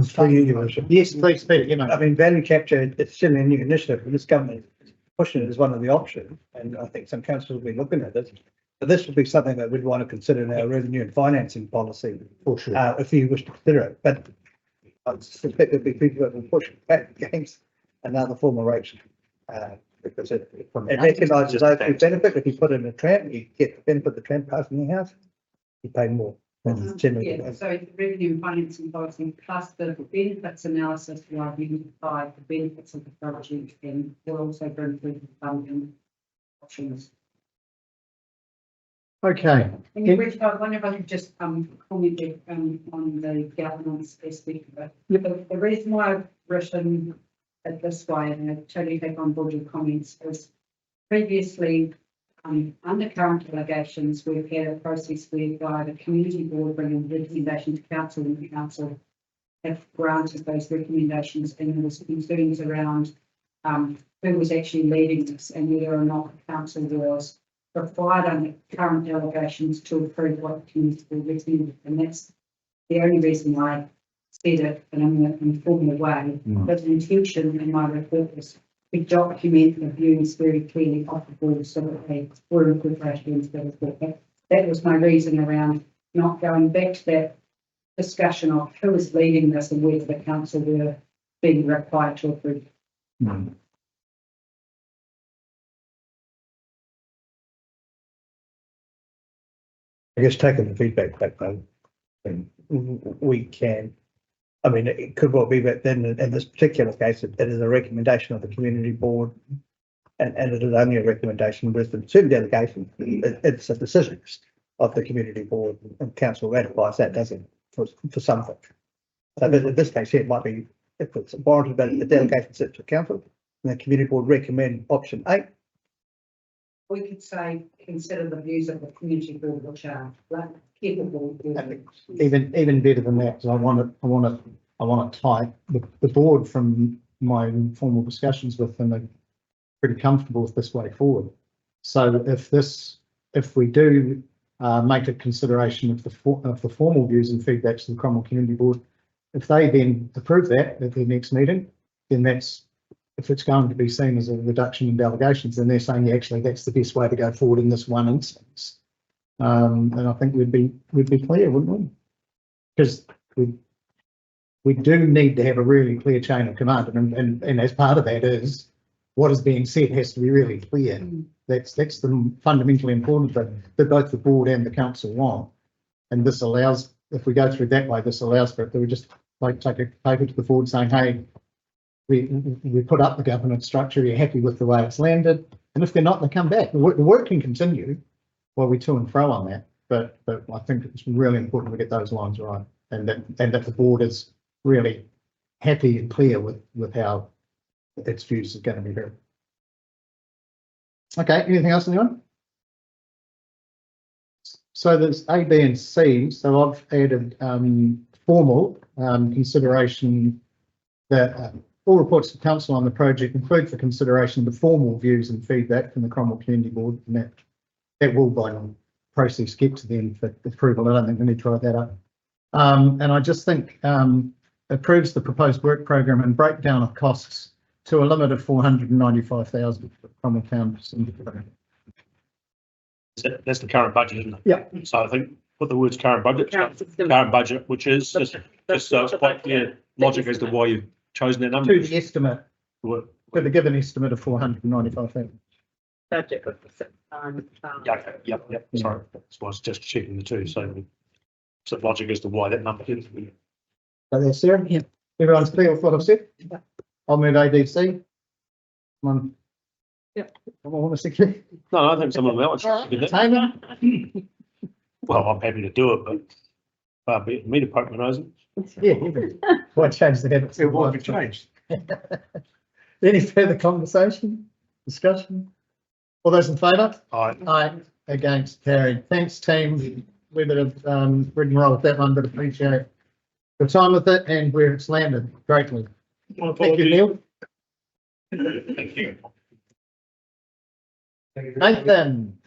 For you, Your Worship. Yes, please, Peter, you know. I mean, value capture, it's still a new initiative, but this government is pushing it as one of the options, and I think some councils will be looking at this. But this would be something that we'd want to consider in our revenue and financing policy, For sure. if you wish to consider it. But I suspect there'll be people that will push back against another form of rate. Because it recognises those who benefit. If you put in a tram, you get the benefit of the tram passing your house, you pay more. That's generally. Yeah, so it's revenue and financing policy plus the benefits analysis will identify the benefits of the project and will also bring through the funding options. Okay. And Richard, I wonder if I could just comment on the governance aspect of it. The reason why I've written it this way, and I totally take on board your comments, is previously under current allegations, we've had a process whereby the community board bring in recommendations to council and the council have granted those recommendations, and there was concerns around who was actually leading this and whether or not the council was required under current allegations to approve what the community board recommended. And that's the only reason why I said it in an informal way. But the intention in my report was we document the views very clearly off the board so that they were incorporated into the report. That was my reason around not going back to that discussion of who was leading this and whether the council were being required to approve. I guess taking the feedback back though, and we can, I mean, it could well be that then in this particular case, it is a recommendation of the community board. And it is only a recommendation with the certain delegation, it's a decision of the community board and council ratifies that, doesn't for something. So in this case here, it might be, if it's warranted, but the delegation sits to council and the community board recommend option 8. We could say, consider the views of the community board, which are like capable. Even better than that, because I want to tie the board from my informal discussions with them are pretty comfortable with this way forward. So if we do make a consideration of the formal views and feedbacks to the Cromwell Community Board, if they then approve that at their next meeting, then that's if it's going to be seen as a reduction in delegations, then they're saying, yeah, actually, that's the best way to go forward in this one instance. And I think we'd be clear, wouldn't we? Because we do need to have a really clear chain of command, and as part of that is what is being said has to be really clear. That's the fundamentally important thing that both the board and the council want. And this allows, if we go through that way, this allows for it that we just like take a paper to the board saying, hey, we put up the governance structure, you're happy with the way it's landed, and if they're not, they come back. The work can continue while we to and fro on that, but I think it's really important to get those lines right, and that the board is really happy and clear with how its views are going to be heard. Okay, anything else, anyone? So there's A, B, and C. So I've added formal consideration that all reports to council on the project include for consideration the formal views and feedback from the Cromwell Community Board, and that will by process get to them for approval. I don't think we need to write that up. And I just think approves the proposed work program and breakdown of costs to a limit of 495,000 for Cromwell Town. That's the current budget, isn't it? Yeah. So I think put the words current budget, current budget, which is just so it's quite clear logic as to why you've chosen that number. To the estimate, to the given estimate of 495,000. Budget of the 6 times. Yep. Sorry, that's why I was just checking the two. So logic as to why that number is. So there, Sarah? Yeah. Everyone's clear with what I've said? Yeah. I'll move ADC. Come on. Yeah. I want to see. No, I think some of them else. Taylor? Well, I'm happy to do it, but me to poke my nose in. Yeah. Why change the habits? It will be changed. Any further conversation, discussion? All those in favour? Aye. Aye. Against, carried. Thanks, team. We would have ridden and roll with that one, but appreciate the time with it and where it's landed greatly. Thank you, Neil. Thank you. Nathan.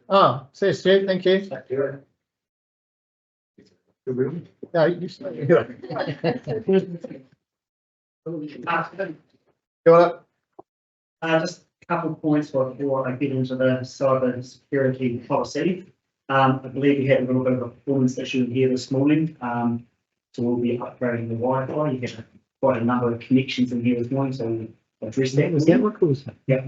Oh, says Stu, thank you. No, you stay. Go up. Just a couple of points before I get into the cyber security policy. I believe we had a little bit of a performance issue here this morning. So we'll be upgrading the Wi-Fi. You have quite a number of connections in here this morning, so we'll address that. Was that what caused it? Yeah.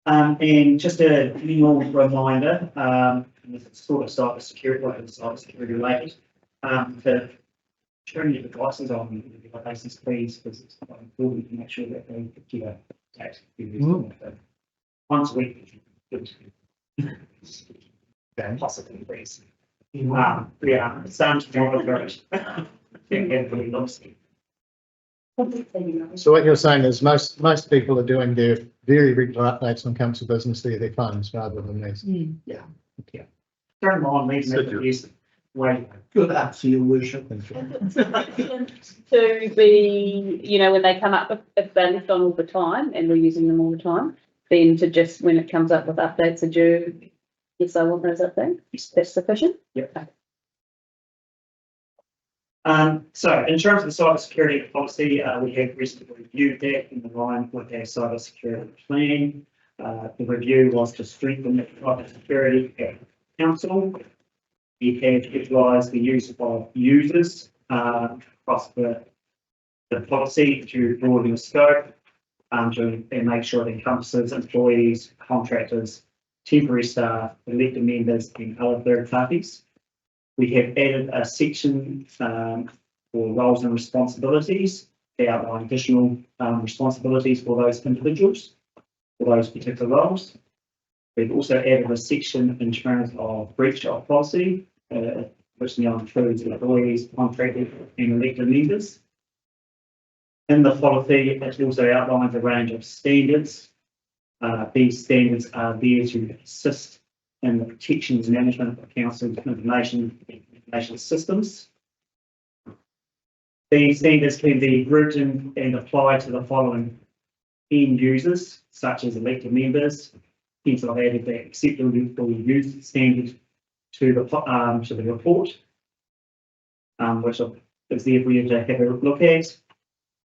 And just a general reminder, it's sort of cyber security, related, to turn your devices on your basis, please, because it's quite important to make sure that they get a tax. Once a week. Possibly, please. Yeah, sounds more of So what you're saying is most people are doing their very regular updates on council business via their phones rather than these. Yeah. Turn them on, leave them use. Way Good app for your worship. To be, when they come up, if they're left on all the time and we're using them all the time, then to just, when it comes up with updates, to do, yes, I want those updates. That's sufficient? Yep. So in terms of the cyber security policy, we have recently reviewed that in line with our cyber security plan. The review was to strengthen the cyber security at council. We have utilised the use of users across the policy to broaden the scope and make sure it encompasses employees, contractors, temporary staff, elected members and other third parties. We have added a section for roles and responsibilities to outline additional responsibilities for those individuals, for those particular roles. We've also added a section in terms of breach of policy, which now includes employees, contractors and elected members. In the policy, it also outlines a range of standards. These standards are there to assist in the protections management of council's information systems. These standards can be grouped in and applied to the following end users, such as elected members. Hence, I've added the acceptable use standard to the report, which I've is there for you to have a look at.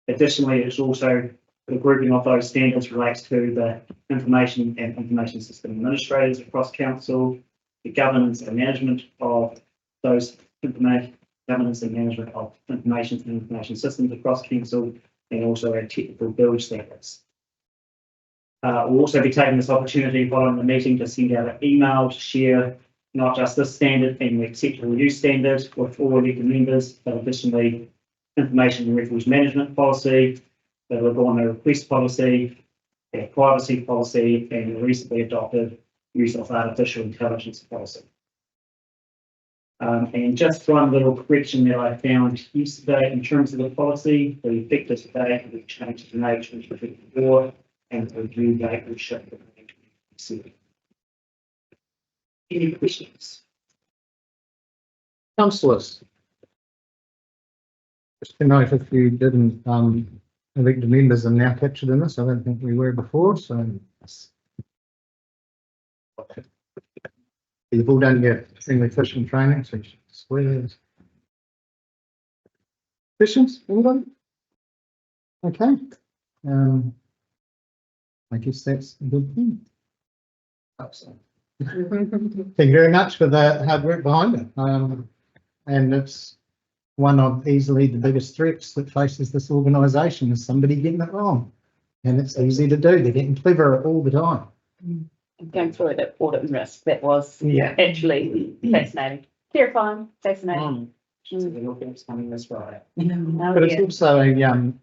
Additionally, it's also the grouping of those standards relates to the information and information system administrators across council, the governance and management of those governance and management of information and information systems across council, and also our technical build standards. We'll also be taking this opportunity following the meeting to send out an email to share not just this standard and the acceptable use standard with all elected members, but additionally information and records management policy, the Laguna request policy, the privacy policy, and the recently adopted use of artificial intelligence policy. And just one little correction that I found yesterday in terms of the policy, the effective date will change to May 2024, and the review date will show the 2027. Any questions? Councillors. Just to note, if you didn't, elected members are now captured in this. I don't think we were before, so. You've all done your friendly fishing training, so swears. Questions, anyone? Okay. I guess that's a good thing. Thank you very much for the hard work behind it. And it's one of easily the biggest threats that faces this organisation is somebody getting it wrong. And it's easy to do. They're getting cleverer all the time. Going through that audit and risk, that was Yeah. actually fascinating, terrifying, fascinating. Coming this Friday. But it's also a,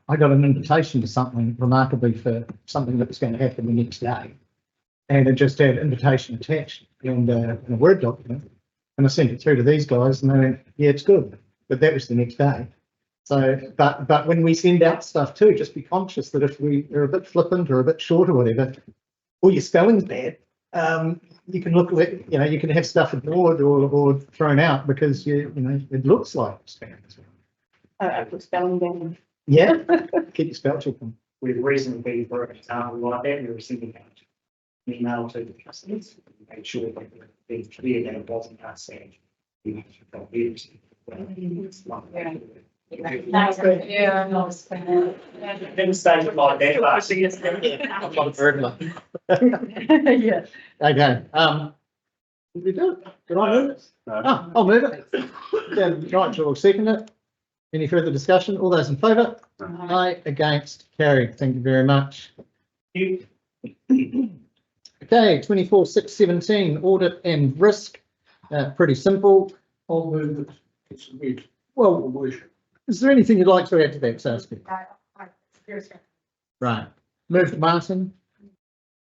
I got an invitation to something remarkably for something that was going to happen the next day. And it just had invitation attached and in a Word document. And I sent it through to these guys and they went, yeah, it's good. But that was the next day. So, but when we send out stuff too, just be conscious that if we are a bit flippant or a bit short or whatever, or your spelling's bad, you can look at, you can have stuff ignored or thrown out because it looks like spam as well. Put spelling down. Yeah, keep your spell check on. We've recently, for example, like that, we received an email to the customers, to make sure that they're clear that it wasn't us saying. Yeah. Didn't state it like that, but. Yeah. Okay, did we do it? Did I move it? Oh, I'll move it. Yeah, Nigel will second it. Any further discussion? All those in favour? Aye, against, carried. Thank you very much. Okay, 24/6/17, audit and risk. Pretty simple. I'll move it. It's a week. Well, is there anything you'd like to add to that, Saskia? Right. Moved Martin.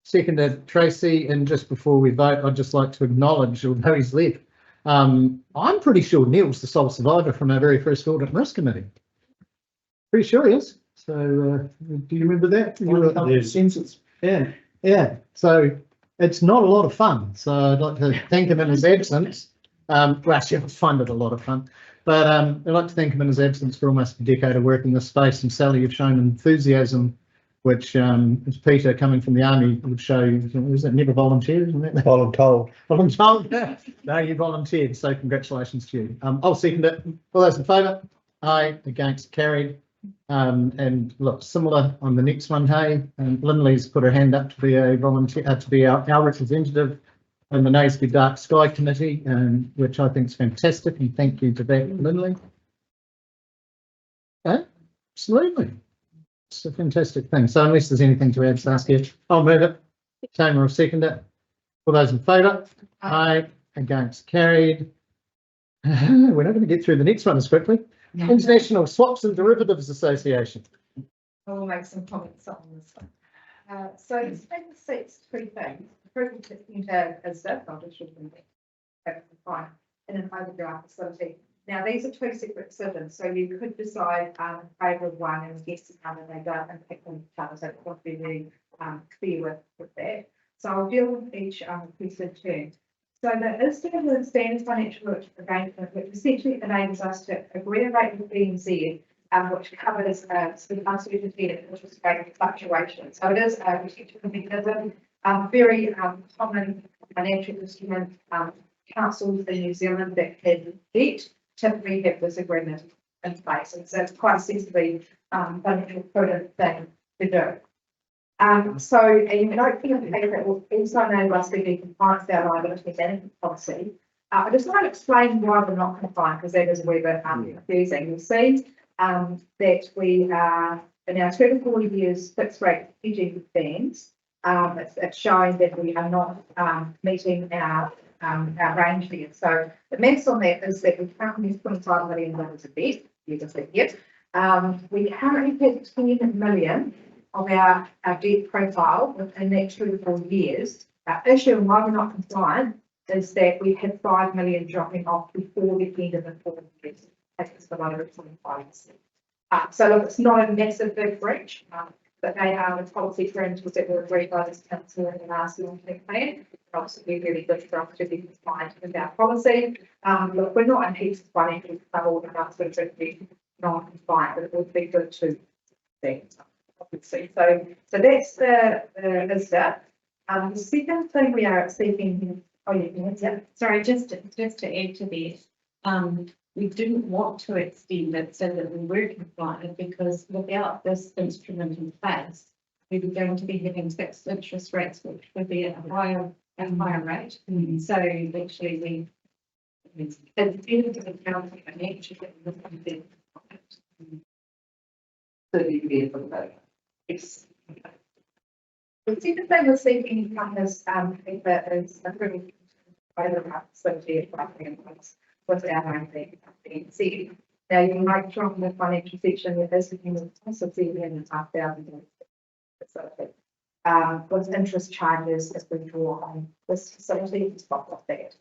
Seconded Tracy, and just before we vote, I'd just like to acknowledge, although he's left, I'm pretty sure Neil's the sole survivor from our very first audit and risk committee. Pretty sure he is. So, do you remember that? Yeah. So it's not a lot of fun. So I'd like to thank him in his absence. Well, actually, I find it a lot of fun. But I'd like to thank him in his absence for almost a decade of work in this space. And Sally, you've shown enthusiasm, which is Peter coming from the army would show you. Was it never volunteered? Isn't that? Voluntold. Voluntold? No, you volunteered. So congratulations to you. I'll second it. All those in favour? Aye, against, carried. And look, similar on the next one, hey, Lindley's put her hand up to be a volunteer, to be our representative on the Naseby Dark Sky Committee, which I think is fantastic, and thank you to that, Lindley. Absolutely. It's a fantastic thing. So unless there's anything to add, Saskia, I'll move it. Tamer will second it. All those in favour? Aye, against, carried. We're not going to get through the next one as quickly. International Swaps and Derivatives Association. I will make some comments on this one. So it's been six three things. Approval to enter as that, I'll just read them back in an overdraft facility. Now, these are two separate decisions, so you could decide in favour of one and against another, and they don't impact on each other, so it be very clear with that. So I'll deal with each piece in turn. So the instrument of the standard financial arrangement, which essentially enables us to agree a rate with BNZ, which covers some uncertainty and interest rate fluctuation. So it is a potential mechanism, very common financial instrument. Councils in New Zealand that have debt typically have this agreement in place. And so it's quite sensibly, financial prudent thing to do. So, and you know, that will also enable us to be compliant with our liability management policy. I just want to explain why we're not compliant, because that is a wee bit confusing. You'll see that we are in our 2 to 4 years fixed rate hedging plans. It's showing that we are not meeting our range there. So the maths on that is that we currently have 25 million dollars of debt. You can see here. We currently have 10 million of our debt profile within that 2 to 4 years. Our issue and why we're not compliant is that we had 5 million dropping off before the end of the 4 years. That's below 25%. So look, it's not a massive big breach, but they are the policy parameters that were agreed by this council in the last long-term plan. Obviously, really good for us to be compliant with our policy. Look, we're not in heaps of financial trouble and that's going to be non-compliant, but it would be good to see. Obviously, so that's the vista. The second thing we are seeking. Oh yeah, Sorry, just to add to that, we didn't want to extend it so that we were compliant because without this instrument in place, we were going to be having fixed interest rates, which would be at a higher rate. So actually, at the end of the county, actually, so you can be able to vote. Yes. The second thing we're seeking from this paper is a pretty associated with our own thing. Now you might from the financial section with this, we can also see $7,500 with interest charges as we draw on this facility to stop off that.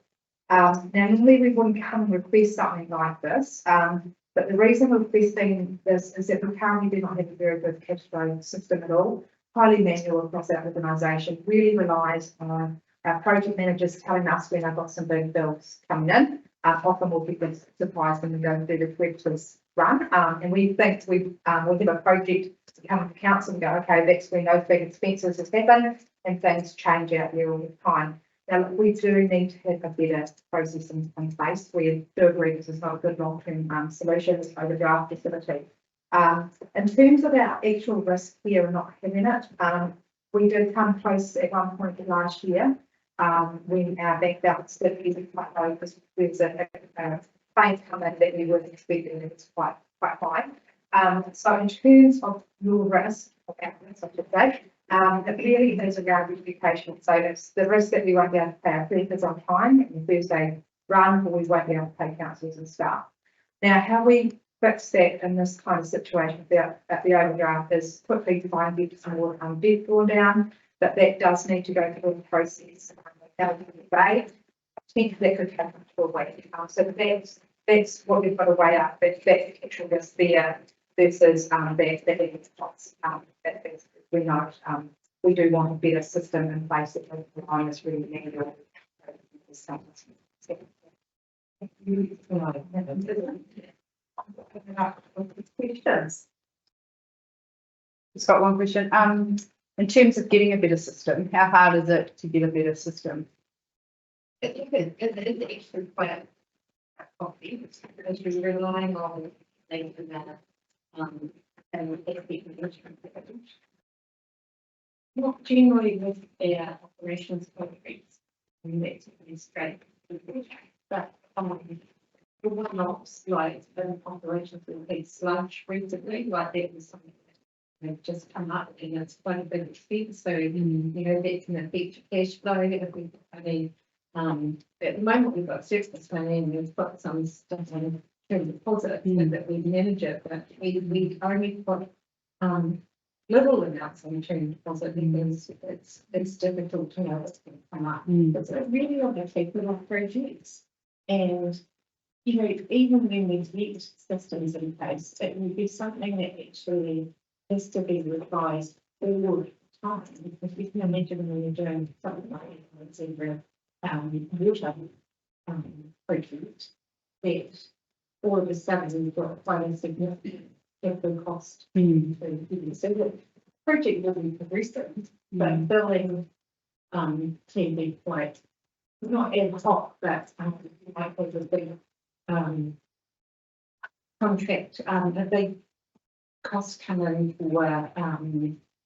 Now normally we wouldn't come and request something like this, but the reason we're requesting this is that we currently do not have a very good cash flow system at all. Highly manual across our organisation, really relies on our project managers telling us when I've got some big bills coming in. Often we'll be surprised when we go through the creditors run. And we think we'll have a project to come to council and go, okay, that's when those big expenses has happened and things change out there all the time. Now, look, we do need to have a better process in place. We do agree this is not a good long-term solution, this overdraft facility. In terms of our actual risk here and not having it, we did come close at one point last year when our bank balance did get quite low because there's a claim come in that we weren't expecting, it was quite high. So in terms of your risk, I should say, it really is around reputation. So it's the risk that we won't be able to pay our creditors on time and the Thursday run, or we won't be able to pay councils and staff. Now, how we fix that in this kind of situation without the overdraft is quickly to find more debt drawdown, but that does need to go through the process. That could take up to a week. So that's what we've got to weigh up. That's the actual risk there versus that we know we do want a better system in place that will provide us really manual. Questions? Just got one question. In terms of getting a better system, how hard is it to get a better system? I think it is actually quite obvious because we're relying on things that and not generally with their operations contracts. I mean, that's pretty straight. But the one-offs like the operations will be sludge recently, like that was something that have just come up and it's quite a big expense. So you know that can affect cash flow. If we, I mean, at the moment we've got surplus money and we've got some stuff on term deposit that we manage it, but we only put little amounts on term deposit because it's difficult to know what's going to come up. But it's really on the people of projects. And you know, even when we get systems in place, it would be something that actually has to be revised all the time. Because you can imagine when you're doing something like water project, that all of a sudden you've got quite a significant capital cost. So the project will be progressive, but billing can be quite not ad hoc, but might have a big contract, a big cost come in for,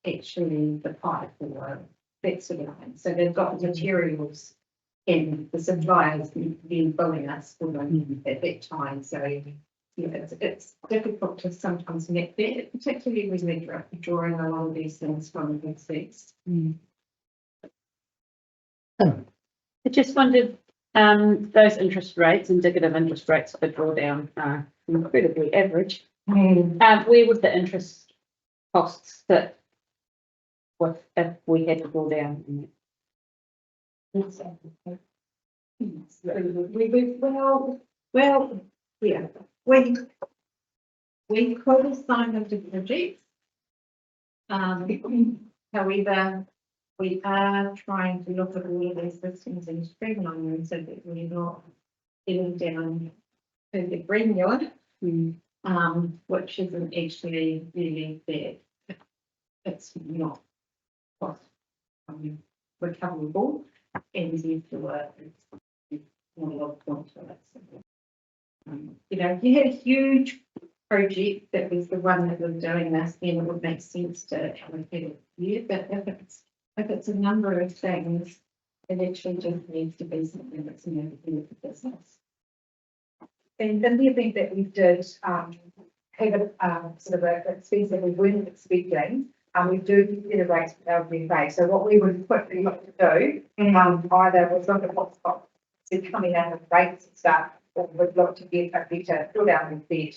actually the pipe or that sort of thing. So they've got the materials and the suppliers then billing us for them at that time. So, yeah, it's difficult to sometimes net that, particularly when we're drawing a lot of these things from the receipts. I just wondered, those interest rates, indicative interest rates for drawdown are incredibly average. Where would the interest costs sit with if we had to draw down? Well, yeah, we could assign them to projects. However, we are trying to look at all of these systems and streamline them so that we're not getting down to the granular, which isn't actually really bad. It's not cost recoverable and easy to work. It's not a lot of point to it. So, you know, if you had a huge project that was the one that was doing this, then it would make sense to allocate it here. But if it's a number of things, it actually just needs to be something that's in the business. And in the event that we did have a sort of an expense that we weren't expecting, we do consider rates for LGFA. So what we would quickly look to do, either was look at what's got coming out of rates and stuff, or would look to get a better drawdown instead,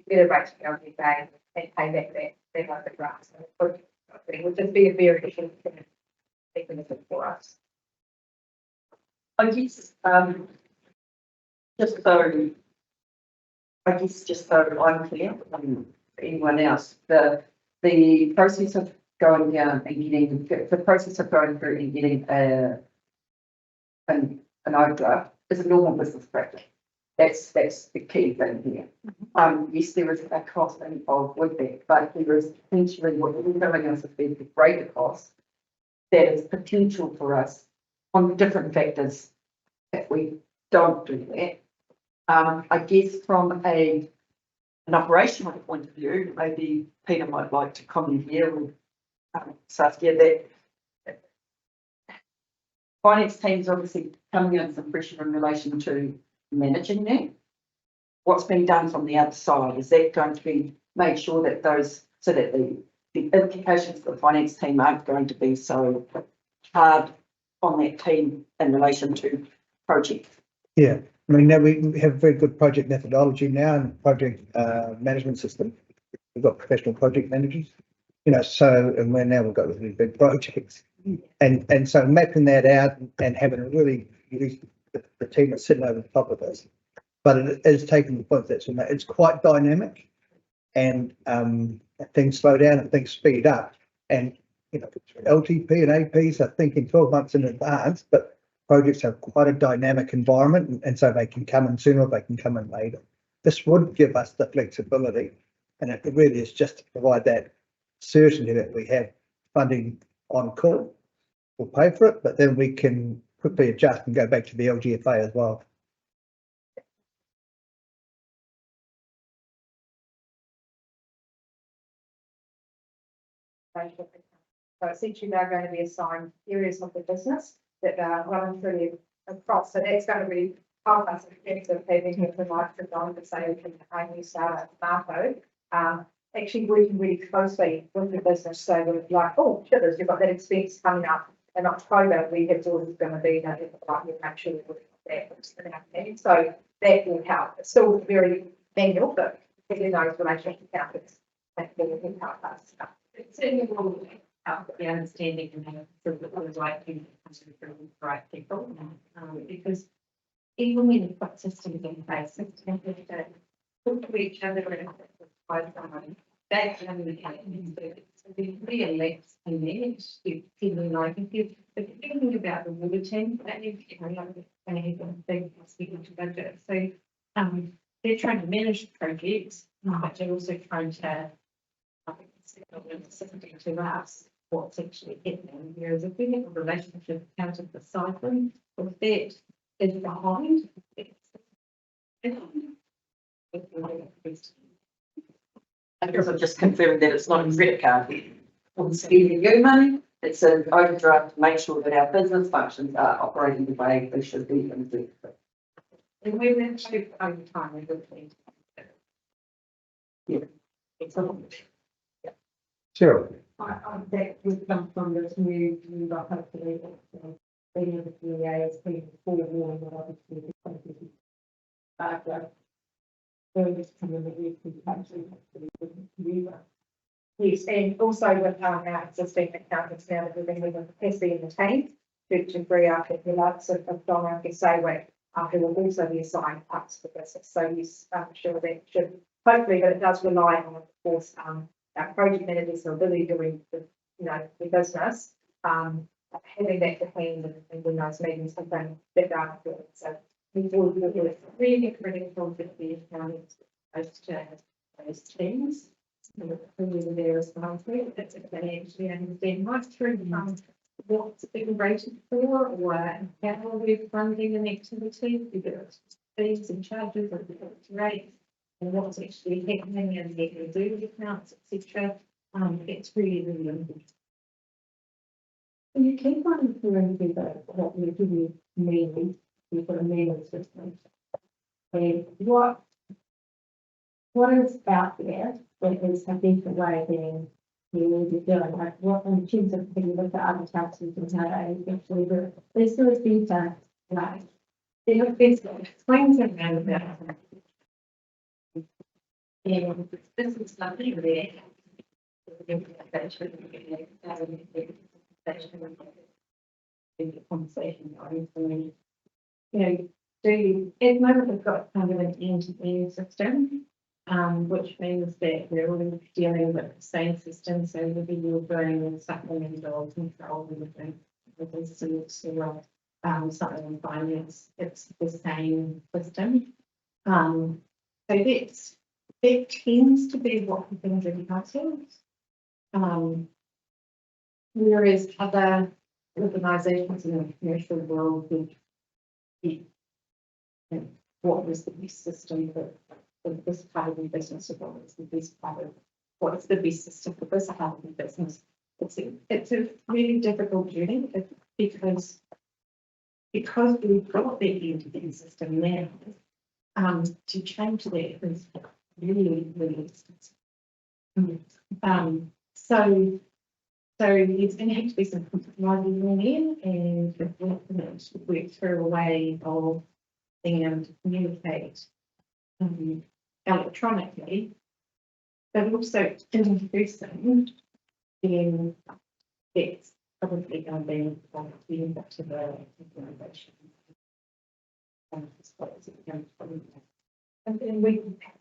better rates for LGFA and pay back that overdraft. So it would just be a very efficient mechanism for us. I guess, just so I'm clear, for anyone else, the process of going down and getting, the process of going through and getting an overdraft is a normal business practice. That's the key thing here. Yes, there is a cost involved with that, but there is potentially what you're telling us if there's a greater cost, that is potential for us on different factors if we don't do that. I guess from an operational point of view, maybe Peter might like to comment here with Saskia that finance team's obviously coming in some pressure in relation to managing that. What's being done from the other side, is that going to be made sure that those, so that the implications for the finance team aren't going to be so hard on that team in relation to projects? Yeah, I mean, now we have a very good project methodology now and project management system. We've got professional project managers, you know, so, and we're now we've got really big projects. And so mapping that out and having a really the team that's sitting over the top of us. But it is taking the point that's it's quite dynamic and things slow down and things speed up. And, you know, LTP and APs are thinking 12 months in advance, but projects have quite a dynamic environment, and so they can come in sooner, they can come in later. This would give us the flexibility, and it really is just to provide that certainty that we have funding on call. We'll pay for it, but then we can quickly adjust and go back to the LGFA as well. So essentially they're going to be assigned areas of the business that are running through across. So that's going to really help us in terms of having a provider on to say we can only start at Marco. Actually working really closely with the business so that like, oh, shitters, you've got that expense coming up in October, we have orders going to be that you make sure that. So that will help. It's still very manual, but having those relationship accountants that will help us. It certainly will help the understanding and have sort of the right people from the right people. Because even when you've got systems in place, systems have to talk to each other and provide someone. That's another thing. So there's really less to manage. You feel like if you're thinking about the water team, that is going to have a big speaking to budget. So they're trying to manage projects, but they're also trying to to us what's actually happening. Whereas if we have a relationship out of the cycle, if that is behind, it's because I've just confirmed that it's not a credit card. On spending you money, it's an overdraft to make sure that our business functions are operating the way they should be. And we went to over time, we would think. Yeah. It's a Sure. I bet we've come from this new, hopefully, being able to liaise people forewarning what obviously the country. Those coming that we can actually use. Yes, and also with our existing accountants now that we're bringing the capacity in the team to free up the likes of Donna and Sayway, who will also be assigned parts of the business. So yes, I'm sure that should hopefully, but it does rely on, of course, our project managers' ability doing the, the business, having that to hand and when those meetings have been better. So we will really critical to the accountants, those teams. Really there as well. That's if they actually understand right through what's being rated for, or how we're funding an activity, because fees and charges and rates, and what's actually happening and what we do with accounts, etc. It's really important. And you keep on referring to what we do mainly, we've got a mailing system. And what is out there that is a different way of being doing, like what in terms of thinking with the other taxes and how they actually do it. There's still a detail, like they have basically explains it around about. And this is something there. Conversation going, at the moment we've got kind of an end-to-end system, which means that we're all dealing with the same system. So whether you're doing supplement or control with instruments or something in finance, it's the same system. So that tends to be what happens in households. Whereas other organisations in the commercial world would be, what was the best system for this part of the business, or what is the best part of what is the best system for this part of the business. It's a really difficult journey because we've got the end-to-end system now. To change that is really expensive. So it's going to have to be some compromising in, and work through a way of being able to communicate electronically, but also in person. Then it's probably going to be the impact of the organisation. And then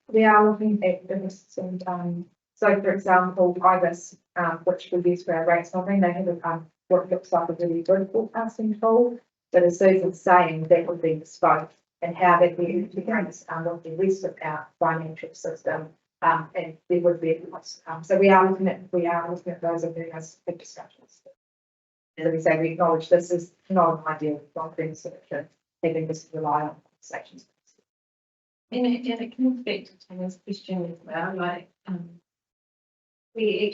we are looking at this, and so for example, IBIS, which we use for our rates modelling, they have what looks like a really good forecasting tool. But as Susan's saying, that would be bespoke, and how that we integrate with the rest of our financial system, and there would be a cost. So we are looking at those and doing those big discussions. As we say, we acknowledge this is not an ideal long-term solution, having this rely on conversations. And it comes back to Tana's question as well, like we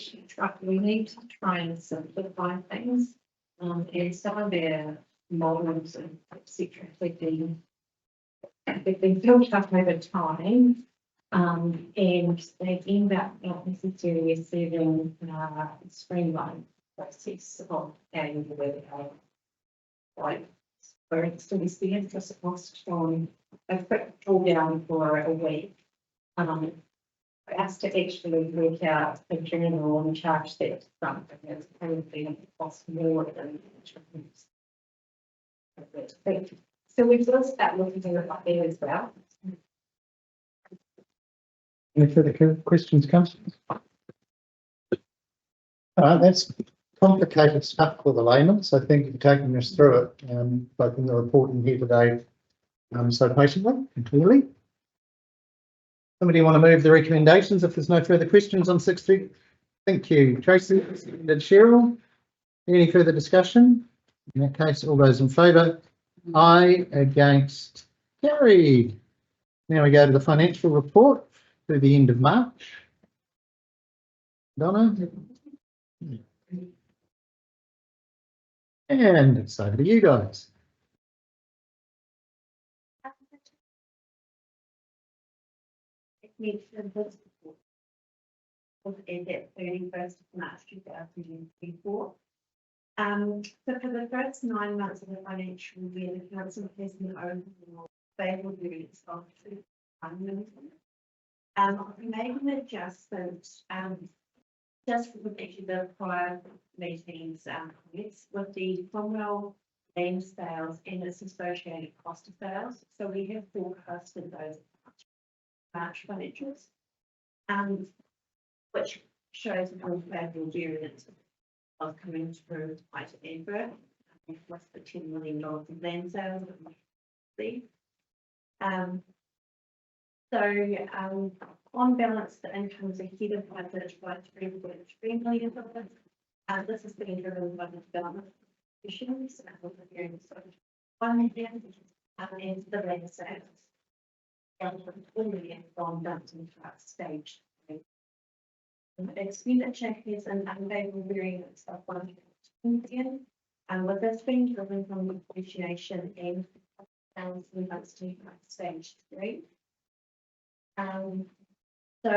need to try and simplify things, and some of their models and etc. they've been built up over time, and they end up not necessarily serving a streamlined process of how you work out. Like, for instance, the interest cost on a quick drawdown for a week, for us to actually work out a journal and charge that front, because it's probably going to cost more than insurance. So we've got to start looking at it like that as well. Any further questions, councillors? That's complicated stuff for the layman, so thank you for taking us through it, both in the report and here today, so patiently and clearly. Somebody want to move the recommendations if there's no further questions on 6.3? Thank you, Tracy and Cheryl. Any further discussion? In that case, all those in favour? Aye, against, carried. Now we go to the financial report through the end of March. Donna? And it's over to you guys. End at 31st of March 2024. So for the first 9 months of the financial year, the council has an overall favourable variance of 2.1 million. We made an adjustment, just for actually the prior meetings, with the Cromwell land sales and its associated cost of sales. So we have forecasted those March financials, which shows an unfavorable variance of coming through quite adverse, plus the $10 million of land sales that we see. On balance, the income is ahead of budget by $3.3 million. This is being driven by the development issues and the variance of $1 million, and the land sales. And $4 million from Dumpton Truck Stage 3. The expenditure has an unfavorable variance of $1 million, with this being driven from the depreciation and Dumpton Truck Stage 3. So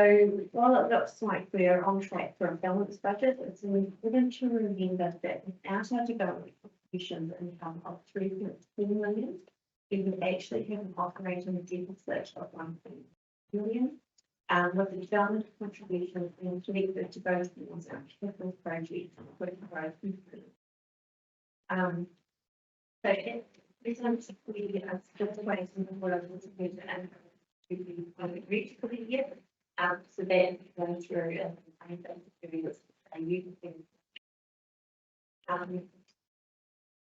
while it looks like we're on track for a balanced budget, it's important to remember that without our development contributions income of $3.4 million, we would actually have an operating deficit of $1 million. With the development contributions being connected to both towards our capital projects and growth. So it presents we are still waiting for what I was going to add to be reached for the year. So then going through and I think it's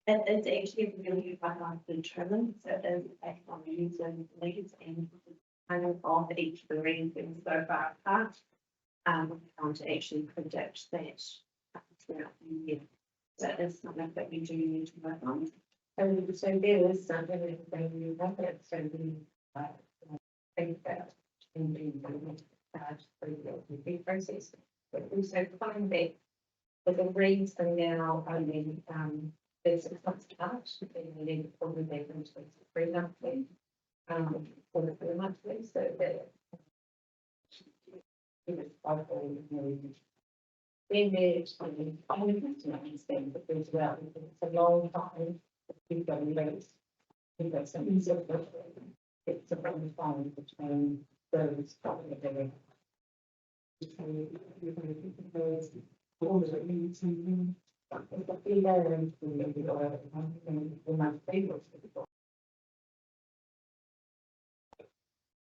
it's actually really hard to determine. So there's based on the user needs and kind of each of the rankings so far apart. Can't actually predict that throughout the year. So it's something that we do need to work on. So there is something that we want that so we think that in the process, but also find that with the reads are now only there's a start, and we need to probably make them to 3 monthly, for the 3 monthly, so that then there's only to understand that there's well, it's a long time, we've got rates, we've got some sort of it's a problem time between those probably the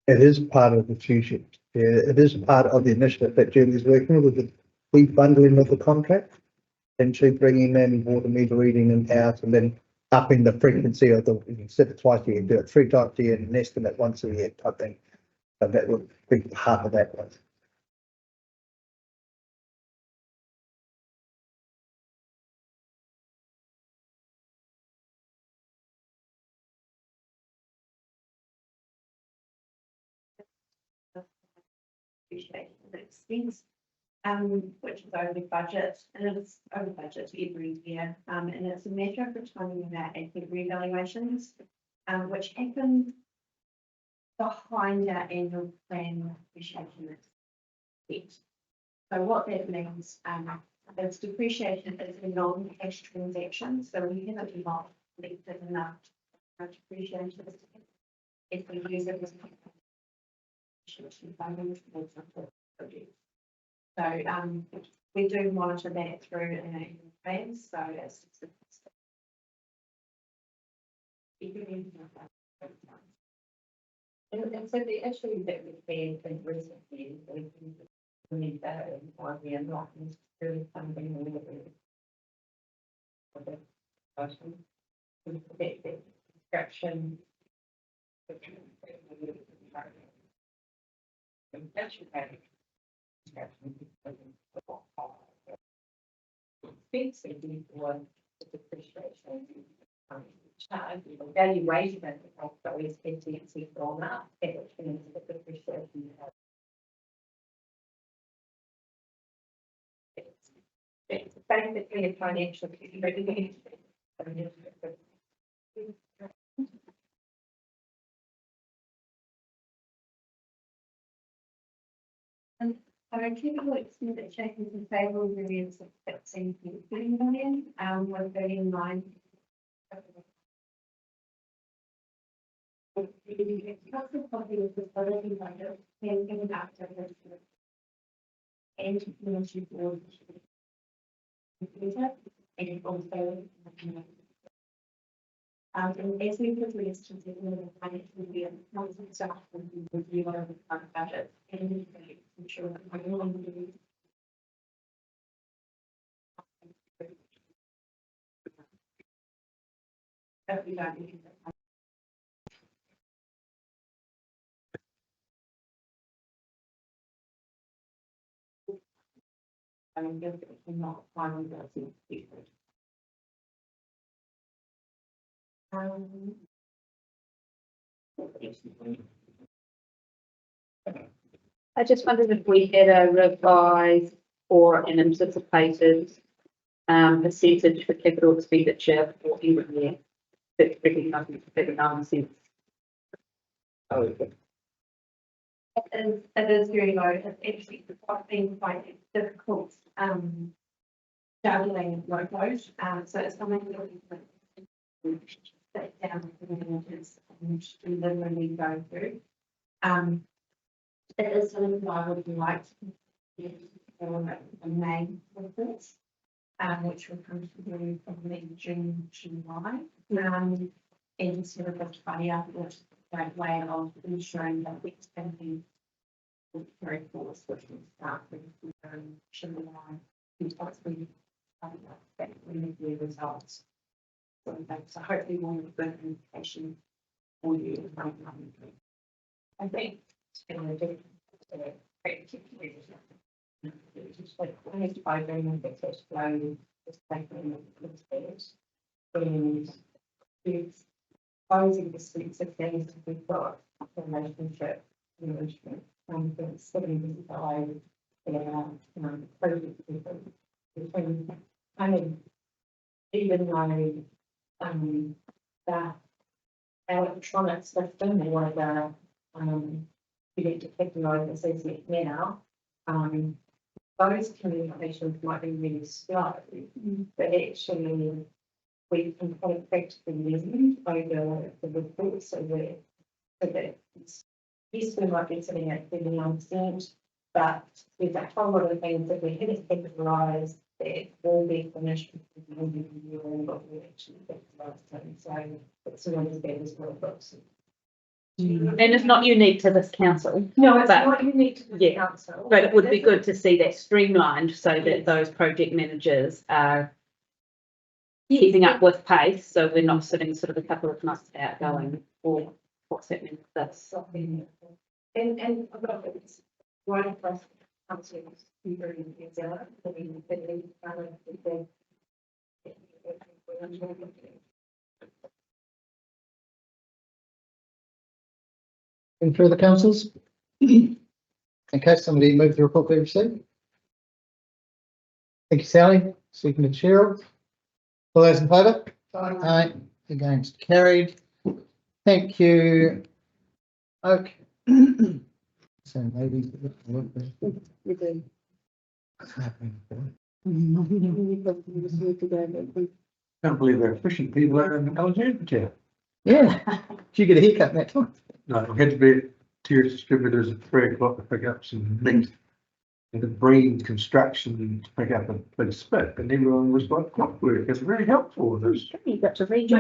It is part of the future. It is part of the initiative that Julie's working with the rebundling of the contract, essentially bringing in water meter reading in-house and then upping the frequency of the, instead of twice a year, do it 3 times a year and an estimate once a year type thing. So that would be part of that one. expense, which is over budget, and it's over budget every year. And it's a matter of the timing of our asset revaluations, which happen behind our annual plan depreciation expense. So what that means, is depreciation is a non-cash transaction, so we haven't not collected enough depreciation if we use it as so we do monitor that through in our plans, so it's and so the issue that we've been in recently is we need that in why we are not necessarily funding all of the construction. Basically, one depreciation charge, valuation of those entities gone up, which means the depreciation basically a financial. Our typical expenditure changes in favourable variance of 16.3 million, was very in line. Cost of property was already budgeted, and after and community board. And also. And as we put the instance in the financial year, council staff will be reviewing the budget and ensure that everyone will. That we don't need that. I mean, if it's not final, that's not secret. I just wondered if we had a revised or an anticipated percentage for capital expenditure for every year. That's recognising 39%. It is very low. It's actually been quite difficult, juggling workload. So it's something that we sit down with the managers and literally go through. It is something that I would like to get for the main reports, which will come through probably June, July. And sort of a tidy up with that way of ensuring that we're spending very force, which will start with July, because we review results. So hopefully we'll have good information for you. I think it's going to do just like by doing the excess flow, just like and it's closing the suites of things that we've got relationship management and the 75 project people between I mean even though that electronic system or you need to technology associate now, those communications might be really slow, but actually we can effectively use over the reports so that yes, we might be sitting at 39%, but there's a whole lot of things that we haven't categorised that will be finished what we actually categorised. So it's always better as well books. And it's not unique to this council. No, it's not unique to the council. But it would be good to see that streamlined so that those project managers are keeping up with pace, so we're not sitting sort of a couple of months out going, or what's happening with this. And I've got this right across councils, very New Zealand, Any further councillors? Okay, somebody move the report be received. Thank you, Sally. Speaking to Cheryl. All those in favour? Aye. Against, carried. Thank you. Okay. So maybe. Can't believe they're efficient people out in the Alexandra chair. Yeah. Did you get a haircut in that time? No, we had to be at Tears Distributors at 3 o'clock to pick up some meat. And the Breen Construction to pick up a big spit, and everyone was like clockwork. It's very helpful with this. You got to read it.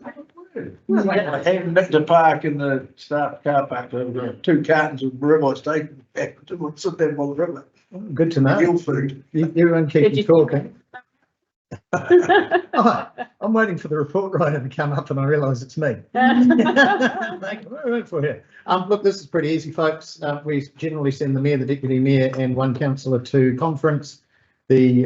I had Nick to park in the staff car park over 2 cartons of ribeye steak back to sit there by the river. Good to know. Real food. Everyone keeps talking. Oh, I'm waiting for the report writer to come up and I realise it's me. For you. Look, this is pretty easy, folks. We generally send the mayor, the deputy mayor and one councillor to conference. The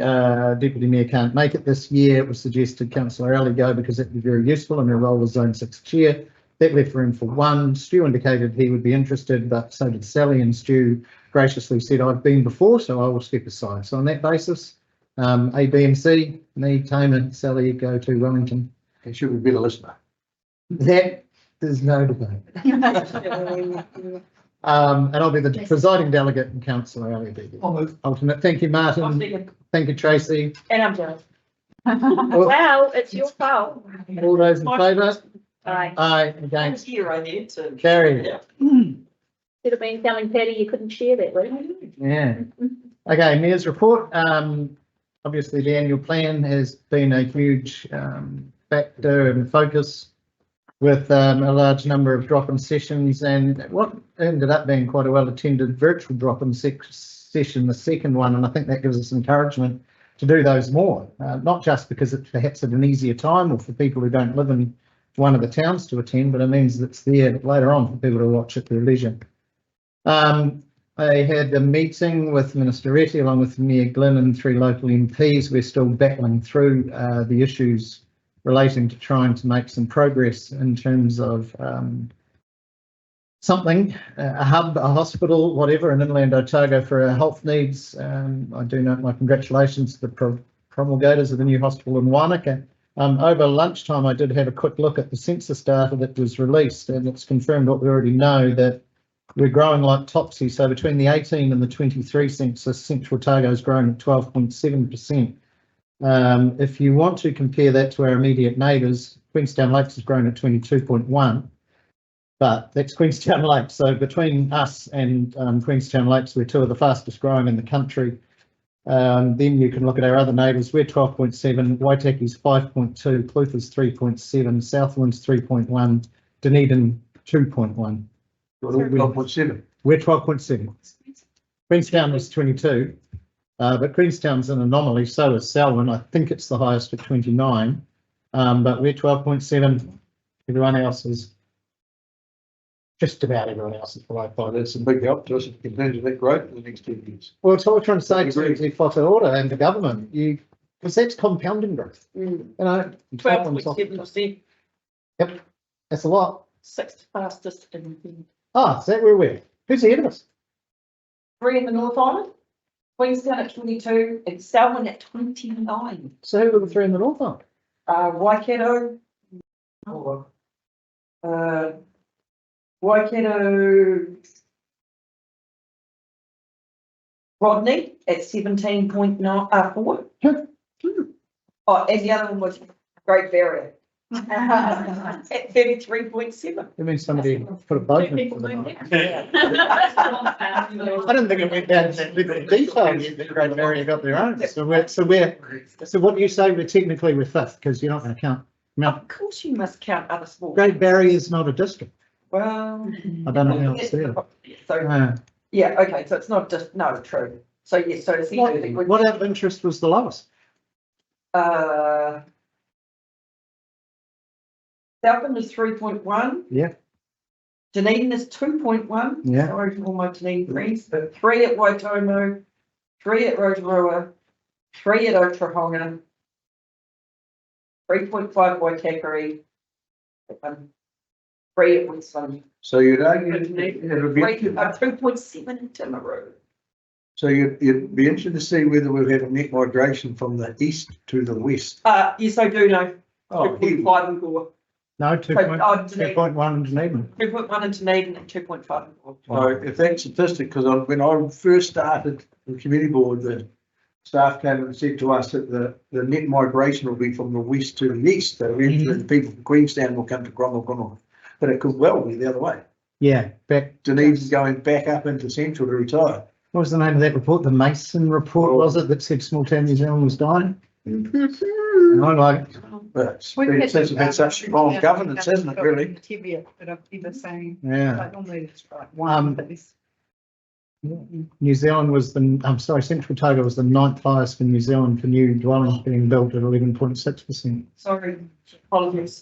deputy mayor can't make it this year. It was suggested councillor Alley go because it would be very useful and her role as Zone 6 chair. That left room for one. Stu indicated he would be interested, but so did Sally, and Stu graciously said, I've been before, so I will step aside. So on that basis, A, B and C, me, Tamar, Sally go to Wellington. And should we be the listener? That, there's no debate. And I'll be the presiding delegate and councillor LED. Alternate. Thank you, Martin. Thank you, Tracy. And I'm jealous. Wow, it's your fault. All those in favour? Aye. Aye, against, Here I need to. carried. Should have been telling Patty you couldn't share that, wouldn't you? Yeah. Okay, Mayor's report. Obviously the annual plan has been a huge factor and focus with a large number of drop-in sessions, and what ended up being quite a well-attended virtual drop-in session, the second one, and I think that gives us encouragement to do those more, not just because it's perhaps at an easier time or for people who don't live in one of the towns to attend, but it means that it's there later on for people to watch at their leisure. I had a meeting with Minister Reti along with Mayor Glynn and 3 local MPs. We're still battling through the issues relating to trying to make some progress in terms of something, a hub, a hospital, whatever, in Inland Otago for our health needs. I do note my congratulations to the promulgators of the new hospital in Wanaka. Over lunchtime, I did have a quick look at the census data that was released, and it's confirmed what we already know, that we're growing like topsy. So between the 18 and the 23 census, Central Otago is growing at 12.7%. If you want to compare that to our immediate neighbours, Queenstown Lakes has grown at 22.1, but that's Queenstown Lakes. So between us and Queenstown Lakes, we're 2 of the fastest growing in the country. Then you can look at our other neighbours. We're 12.7, Waitaki's 5.2, Clutha's 3.7, Southland's 3.1, Dunedin 2.1. We're 12.7. We're 12.7. Queenstown was 22, but Queenstown's an anomaly. So is Selwyn. I think it's the highest at 29, but we're 12.7. Everyone else is just about everyone else is below 5. That's a big help to us if we continue that growth in the next 10 years. Well, it's what we're trying to say to the Whakaora and the government. Because that's compounding growth. You know, 12.7%. Yep, that's a lot. 6th fastest in the. Ah, is that where we're? Who's ahead of us? 3 in the North Island, Queenstown at 22, and Selwyn at 29. So who were the 3 in the North Island? Waikato. Waikato. Rodney at 17.4. Oh, and the other one was Great Barrier. At 33.7. That means somebody put a boat in for them. I didn't think it went down to that level of detail yet that Great Barrier got their own. So what do you say we're technically with 5th, because you're not going to count. Of course you must count other sports. Great Barrier is not a district. Well. I don't know how it's there. So, yeah, okay, so it's not just, no, true. So yes, so it's. What out of interest was the lowest? Southland is 3.1. Yeah. Dunedin is 2.1. Yeah. Sorry for all my Dunedin friends, but 3 at Waitomo, 3 at Rotorua, 3 at Otrahonga, 3.5 Waitakere, 3 at Winston. So you'd argue it would be, 2.7 in Timaru. so you'd be interested to see whether we've had a net migration from the east to the west. Yes, I do know. Oh, 2.5 in Gore. No, 2.1 in Dunedin. 2.1 in Dunedin and 2.5 in Gore. So if that statistic, because when I first started the committee board, the staff came and said to us that the net migration will be from the west to the east. So eventually the people from Queenstown will come to Cromwell, but it could well be the other way. Yeah, back. Dunedin's going back up into central to retire. What was the name of that report? The Mason report, was it, that said small town New Zealand was dying? And I'm like, but it's been such strong governance, hasn't it, really? That I've ever seen. yeah. Like normally it's like one, but this. New Zealand was Central Otago was the 9th highest in New Zealand for new dwellings being built at 11.6%. Sorry, apologies.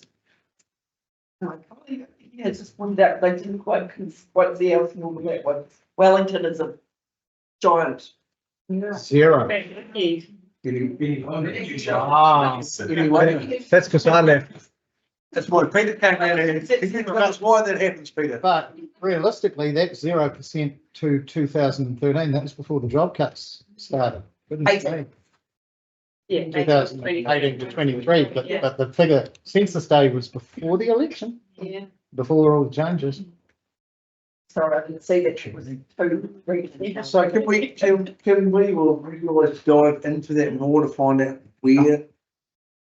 Yeah, just one that they didn't quite the else normal that one. Wellington is a giant. Zero. Ah, anyway, That's because I left. that's why Peter came out here. That's why that happens, Peter. But realistically, that's 0% to 2013. That was before the job cuts started. Goodness me. Yeah. 2018 to 23, Yeah. but the figure, census day was before the election, Yeah. before all the changes. Sorry, I didn't see that it was two. So can we, or we always dive into that more to find out where?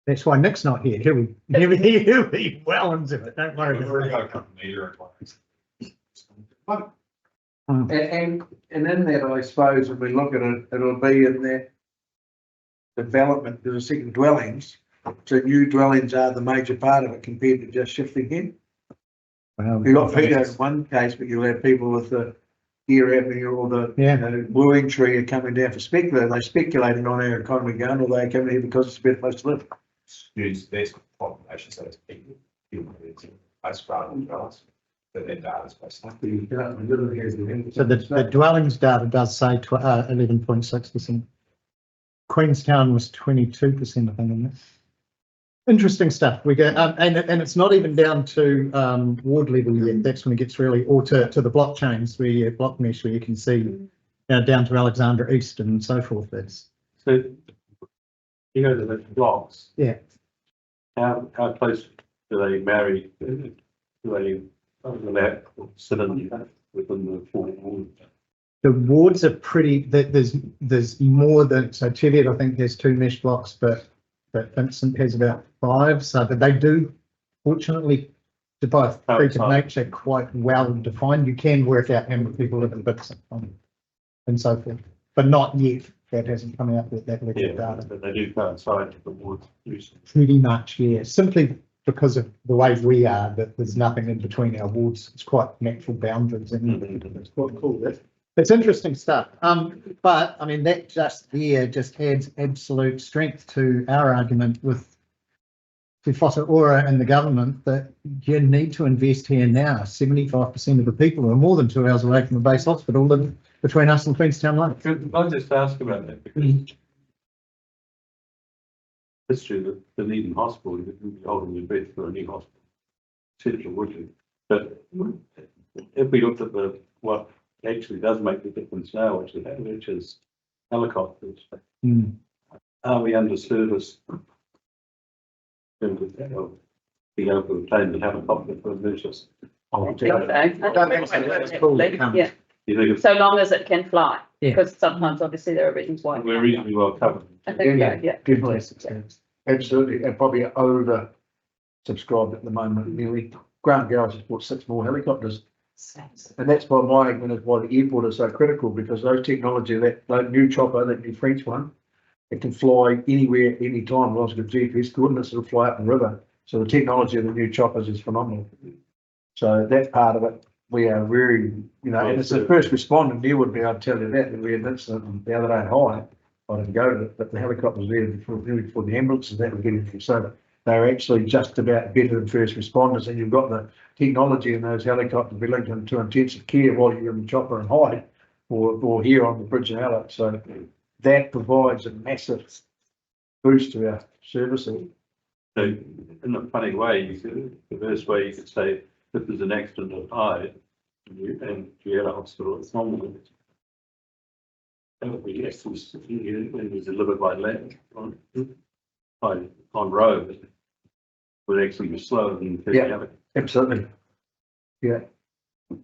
That's why Nick's not here. He'll be well into it. Don't worry about it. And in that, I suppose, when we look at it, it'll be in that development, there's a second dwellings. So new dwellings are the major part of it compared to just shifting in. Well, You got Peter in one case, but you'll have people with the Deer Avenue or the, Yeah. Wooing Tree are coming down for speculating. They're speculating on our economy going, or they're coming here because it's a better place to live. Use this population, so it's people, most rather than dwellers, but their data's based on. So the dwellings data does say 11.6%. Queenstown was 22%, I think, in this. Interesting stuff. We go, and it's not even down to ward level yet. That's when it gets really, or to the blockchains where you block mesh, where you can see down to Alexandra East and so forth. That's So, you know, the blocks. Yeah. How close do they marry? Do they overlap or sit in within the 4 wards? the wards are pretty. There's more than so. Cheviot, I think, has 2 mesh blocks, but Vincent has about 5. So that they do, fortunately, to both creek and nature quite well defined. You can work out how many people live in bits and so forth, but not yet. That hasn't come out with that level of data. But they do coincide with the wards. Pretty much, yeah. Simply because of the way we are, that there's nothing in between our wards. It's quite natural boundaries, and it's quite cool. It's interesting stuff. But I mean, that just adds absolute strength to our argument with Fossa Ora and the government that you need to invest here now. 75% of the people who are more than 2 hours away from the base hospital live between us and Queenstown Lake. Could I just ask about that? Because history of the Dunedin Hospital, you would be holding your breath for a new hospital. Central, would you? But if we looked at what actually does make the difference now, which is helicopters, are we under service? Being able to obtain the helicopter for emergencies. Yeah. So long as it can fly, because sometimes obviously there are reasons why. We're reasonably well covered. I think, yeah. Absolutely, and probably over subscribed at the moment. Nearly Grant Garage has bought 6 more helicopters, and that's why my argument is why the airport is so critical, because those technology, that new chopper, that new French one, it can fly anywhere, anytime. As long as it's got GPS coordinates, it'll fly up the river. So the technology of the new choppers is phenomenal. So that part of it, we are very, and it's the first responder. Neil would be able to tell you that we had an incident the other day at High. I didn't go to it, but the helicopter was there before the ambulances that were getting through. So they're actually just about better than first responders. And you've got the technology in those helicopters be linked into intensive care while you're in the chopper and High, or here on the bridge in Alex. So that provides a massive boost to our services. So in a funny way, the best way you could say, if there's an accident at Hyde and you had a hospital, it's normal. And we actually, when it was delivered by land on road, would actually be slower than. Yeah, absolutely. Yeah.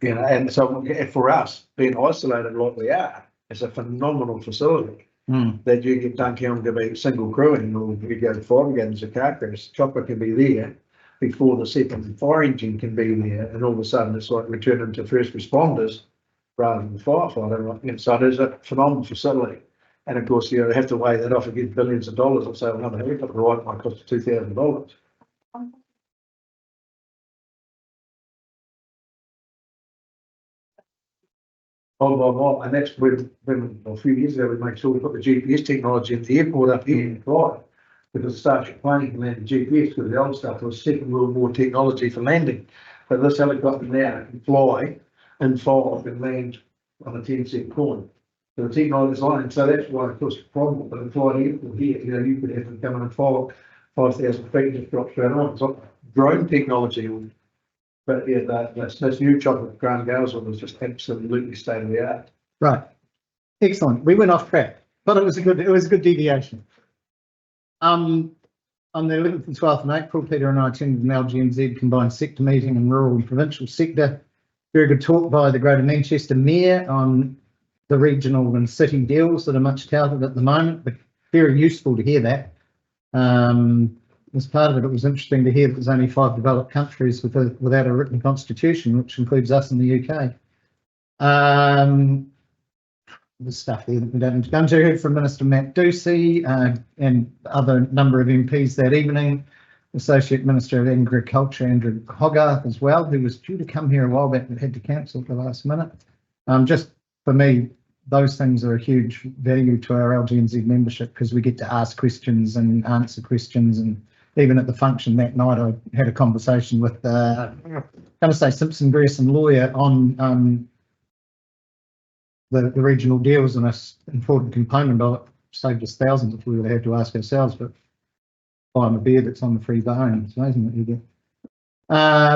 And so for us, being isolated like we are, it's a phenomenal facility. That you get Dunkirk to be single crewing, or you go to fire again as a car crash. Chopper can be there before the second fire engine can be there, and all of a sudden it's like returning to first responders rather than firefighter. And so there's a phenomenal facility, and of course you have to weigh that off against billions of dollars. Or so another helicopter ride might cost $2,000. And that's when a few years ago we made sure we put the GPS technology in the airport up here in Clyde, because the Starship plane can land the GPS, because the old stuff was Second World War technology for landing. But this helicopter now can fly in 5 and land on a 10-cent coin. So the technology is on, and so that's why, of course, the problem. But the Clyde airport here, you could have them come in and 5,000 feet and just drop straight on. It's like drone technology. But yeah, this new chopper at Grant Gales was just absolutely state of the art. Right. Excellent. We went off track, but it was a good deviation. On the 11th and 12th of April, Peter and I attended an LGNZ combined sector meeting in rural and provincial sector. Very good talk by the Greater Manchester Mayor on the regional and city deals that are much touted at the moment, but very useful to hear that. As part of it, it was interesting to hear that there's only 5 developed countries without a written constitution, which includes us in the UK. The stuff there that we don't need to go into. Heard from Minister Matt Ducey and other number of MPs that evening. Associate Minister of Agriculture Andrew Hogarth as well, who was due to come here a while back but had to cancel at the last minute. Just for me, those things are a huge value to our LGNZ membership because we get to ask questions and answer questions. And even at the function that night, I had a conversation with Simpson Grierson lawyer on the regional deals, and an important component of it. Saved us thousands if we would have had to ask ourselves, but buying a beer that's on the free bone. It's amazing what you get.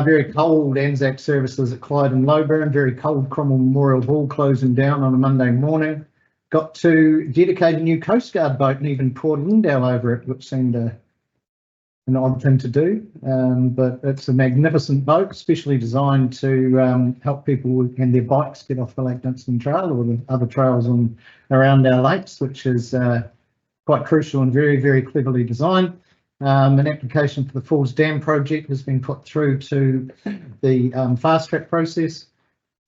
Very cold Anzac services at Clyde and Lowburn. Very cold Cromwell Memorial Hall closing down on a Monday morning. Got to dedicate a new Coast Guard boat and even pour Lindau over it, which seemed an odd thing to do. But it's a magnificent boat, especially designed to help people and their bikes get off the Lake Dunstan Trail or the other trails around our lakes, which is quite crucial and very, very cleverly designed. An application for the Falls Dam project has been put through to the fast track process,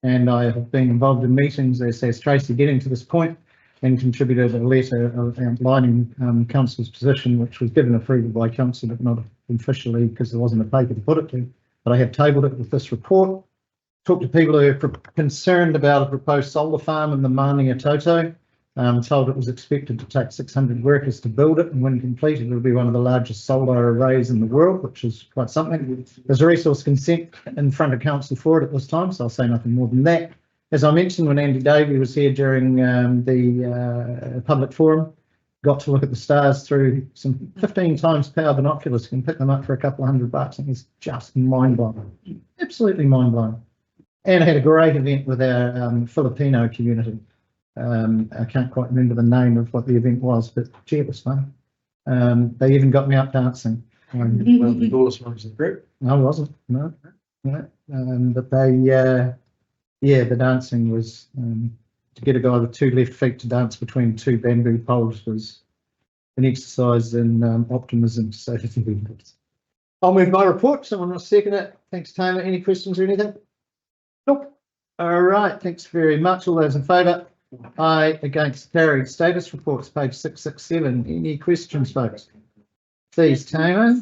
and I have been involved in meetings, as has Tracy, getting to this point, and contributed a letter outlining council's position, which was given approval by council, but not officially because there wasn't a paper to put it to. But I have tabled it with this report. Talked to people who are concerned about a proposed solar farm in the Mānia Toto. Told it was expected to take 600 workers to build it, and when completed, it'll be one of the largest solar arrays in the world, which is quite something. There's a resource consent in front of council for it at this time, so I'll say nothing more than that. As I mentioned, when Andy Davey was here during the public forum, got to look at the stars through some 15 times power binoculars. You can pick them up for a couple of $100, and it's just mind-blowing, absolutely mind-blowing. And I had a great event with our Filipino community. I can't quite remember the name of what the event was, but gee, it was fun. They even got me up dancing. The Dawes was the group. I wasn't, no. But they, the dancing was, to get a guy with 2 left feet to dance between 2 bamboo poles was an exercise in optimism, to say the least. I'll move my report. Someone will second it. Thanks, Taylor. Any questions or anything? Nope. All right. Thanks very much. All those in favour? Aye, against, carried. Status reports, page 667. Any questions, folks? Please, Taylor.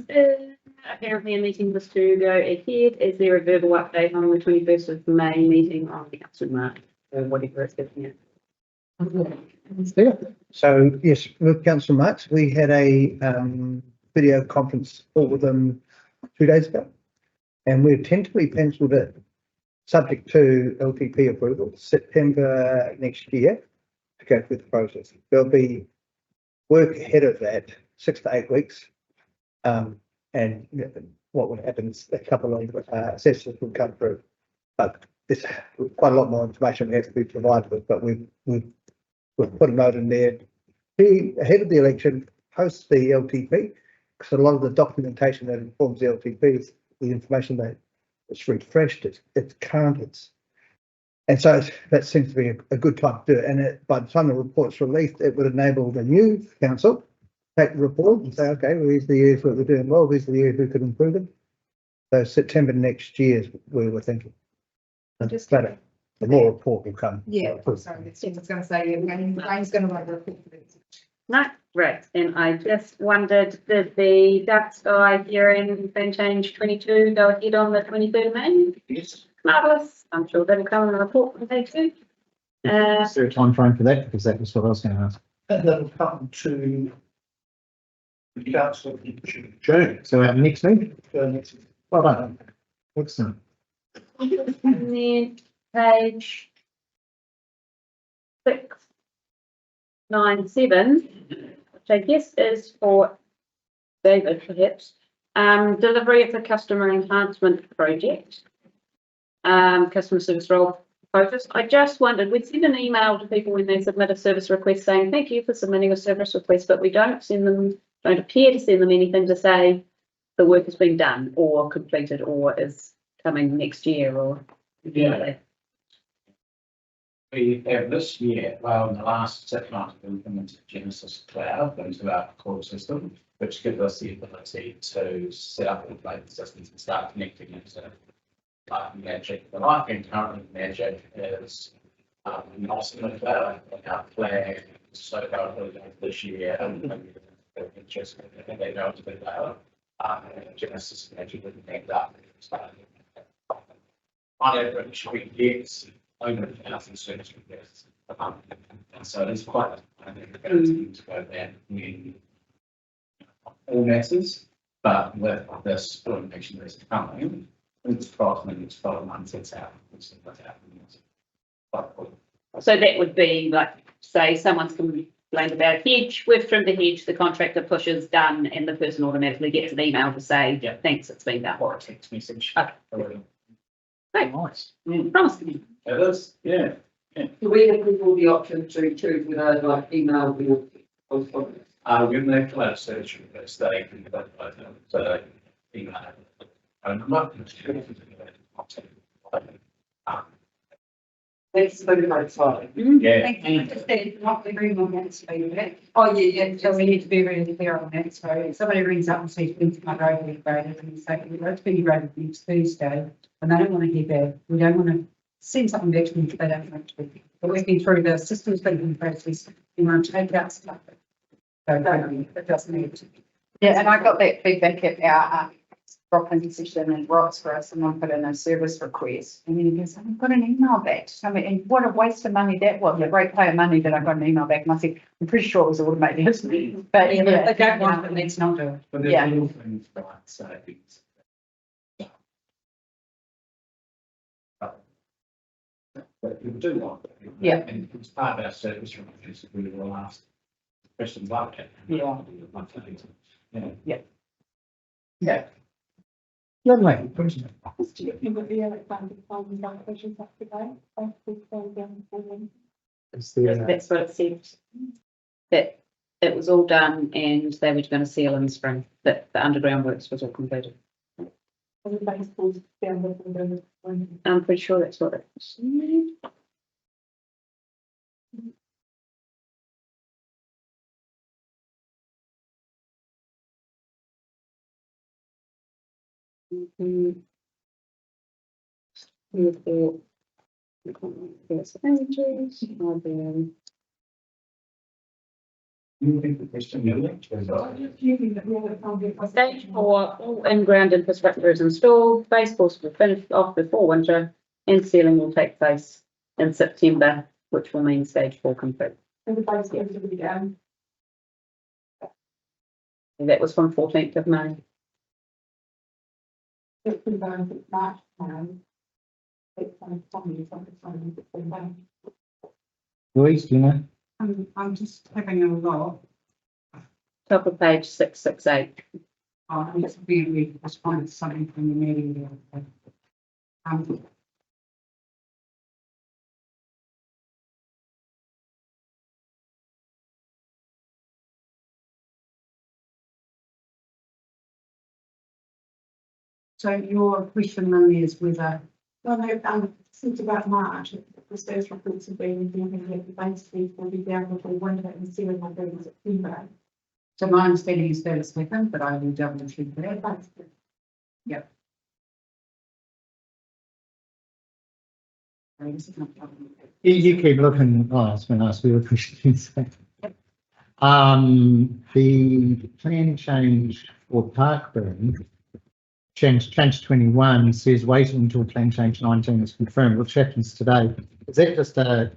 Apparently a meeting was to go ahead. Is there a verbal update on the 21st of May meeting on the Council Mark or whatever it's giving it? So yes, with Councillor Marks, we had a video conference call with them 2 days ago, and we've tentatively penciled it, subject to LTP approval, September next year to go through the process. There'll be work ahead of that, 6 to 8 weeks. And what would happen is a couple of assessors will come through, but there's quite a lot more information we have to be provided with, but we've put a note in there ahead of the election, post the LTP, because a lot of the documentation that informs the LTP is the information that it's refreshed, it's current, and so that seems to be a good time to do it. And by the time the report's released, it would enable the new council take the report and say, okay, well, these are the areas where we're doing well, these are the areas we could improve it. So September next year is where we're thinking. Just better. The more report will come. Yeah, sorry, I was going to say, Wayne's going to write a report for this. No, right. And I just wondered, did the Dark Sky hearing thing change 22 go ahead on the 23rd of May? Yes. Marvellous. I'm sure that'll come in a report from day 2. Is there a time frame for that? Because that was what I was going to ask. And that'll come to the council in June. So our next meeting? Next. Well done. Excellent. And then page 697, which I guess is for David, perhaps. Delivery of the customer enhancement project. Customer service role focus. I just wondered, we'd send an email to people when they submit a service request saying, thank you for submitting a service request, but we don't send them don't appear to send them anything to say the work has been done or completed or is coming next year or. anything like that. We have this year, well, in the last 6 months, we implemented Genesis Cloud into our core system, which gives us the ability to set up and play the systems and start connecting into Lightning Magic. The Lightning currently Magic is not in the cloud, our plan, so far this year, and just they go into the cloud. Genesis Magic would connect up. On average, we get over 1,000 service requests. And so it's quite a ability to go there in all masses, but with this automation that's coming, it's approximately 12 months it's out. So that would be like, say, someone's complained about a hedge, we've trimmed the hedge, the contractor pushes done, and the person automatically gets an email to say, Yeah. thanks, it's been done. Or a text message. Okay. Nice. Promising. It is, yeah. Do we give people the option to choose whether like email or? When they close search request, they can so they email phone number. That's very much fine. Yeah. Thank you. Just that, not every moment to be back. Oh, yeah, so we need to be really clear on that. So if somebody rings up and says, please my road be graded, and you say, we'd like to be graded next Thursday, and they don't want to hear back, we don't want to send something back to them if they don't want to. But we've been through the systems thinking process, we want to take out stuff. So it doesn't need to. Yeah, and I got that feedback at our drop-in session in Roxburgh. Someone put in a service request, and then he goes, I've got an email back. So, and what a waste of money that was, a great pay of money that I got an email back. And I said, I'm pretty sure it was automated. But yeah, they don't want it, let's not do it. But there's Yeah. little things like savings. But people do want it. Yeah. And it's part of our service reviews, we will ask questions like that. Yeah. Yeah. Yeah. Yeah. Young lady, question. Is there, That's what it said. That it was all done and they were going to seal in the spring, that the underground works was all completed. I'm pretty sure that's what it was. You think the question Stage 4, all in-ground infrastructure is installed, base course will finish off before winter, and sealing will take place in September, which will mean stage 4 complete. And the base goes to be down. And that was from 14th of May. It's been going since March now. It's something. Louise, do you know? I'm just having a look. Top of page 668. I'm just really responding to something from the meeting. The other day. So your question really is whether, Well, no, since about March, the sales reports have been reviewing that the base fees will be down before winter and sealing will be in September. so my understanding is that it's happened, but I will double check that. Yep. You keep looking, oh, I was going to ask you a question. The plan change for Parkburn, change 21 says waiting until plan change 19 is confirmed, which happens today. Is that just a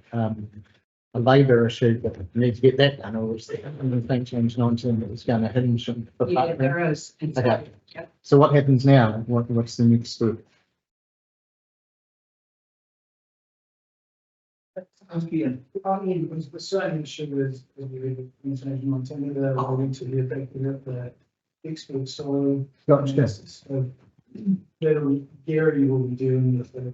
labour issue that we need to get that done, or is there a plan change 19 that was going to hinge on the Yeah, Parkburn? there is. And so, Okay. yep. So what happens now? What's the next step? Ian, it was the same issue as we read the information on Canada, relating to the effect of the export soil. Gotcha. So Gary will be dealing with it.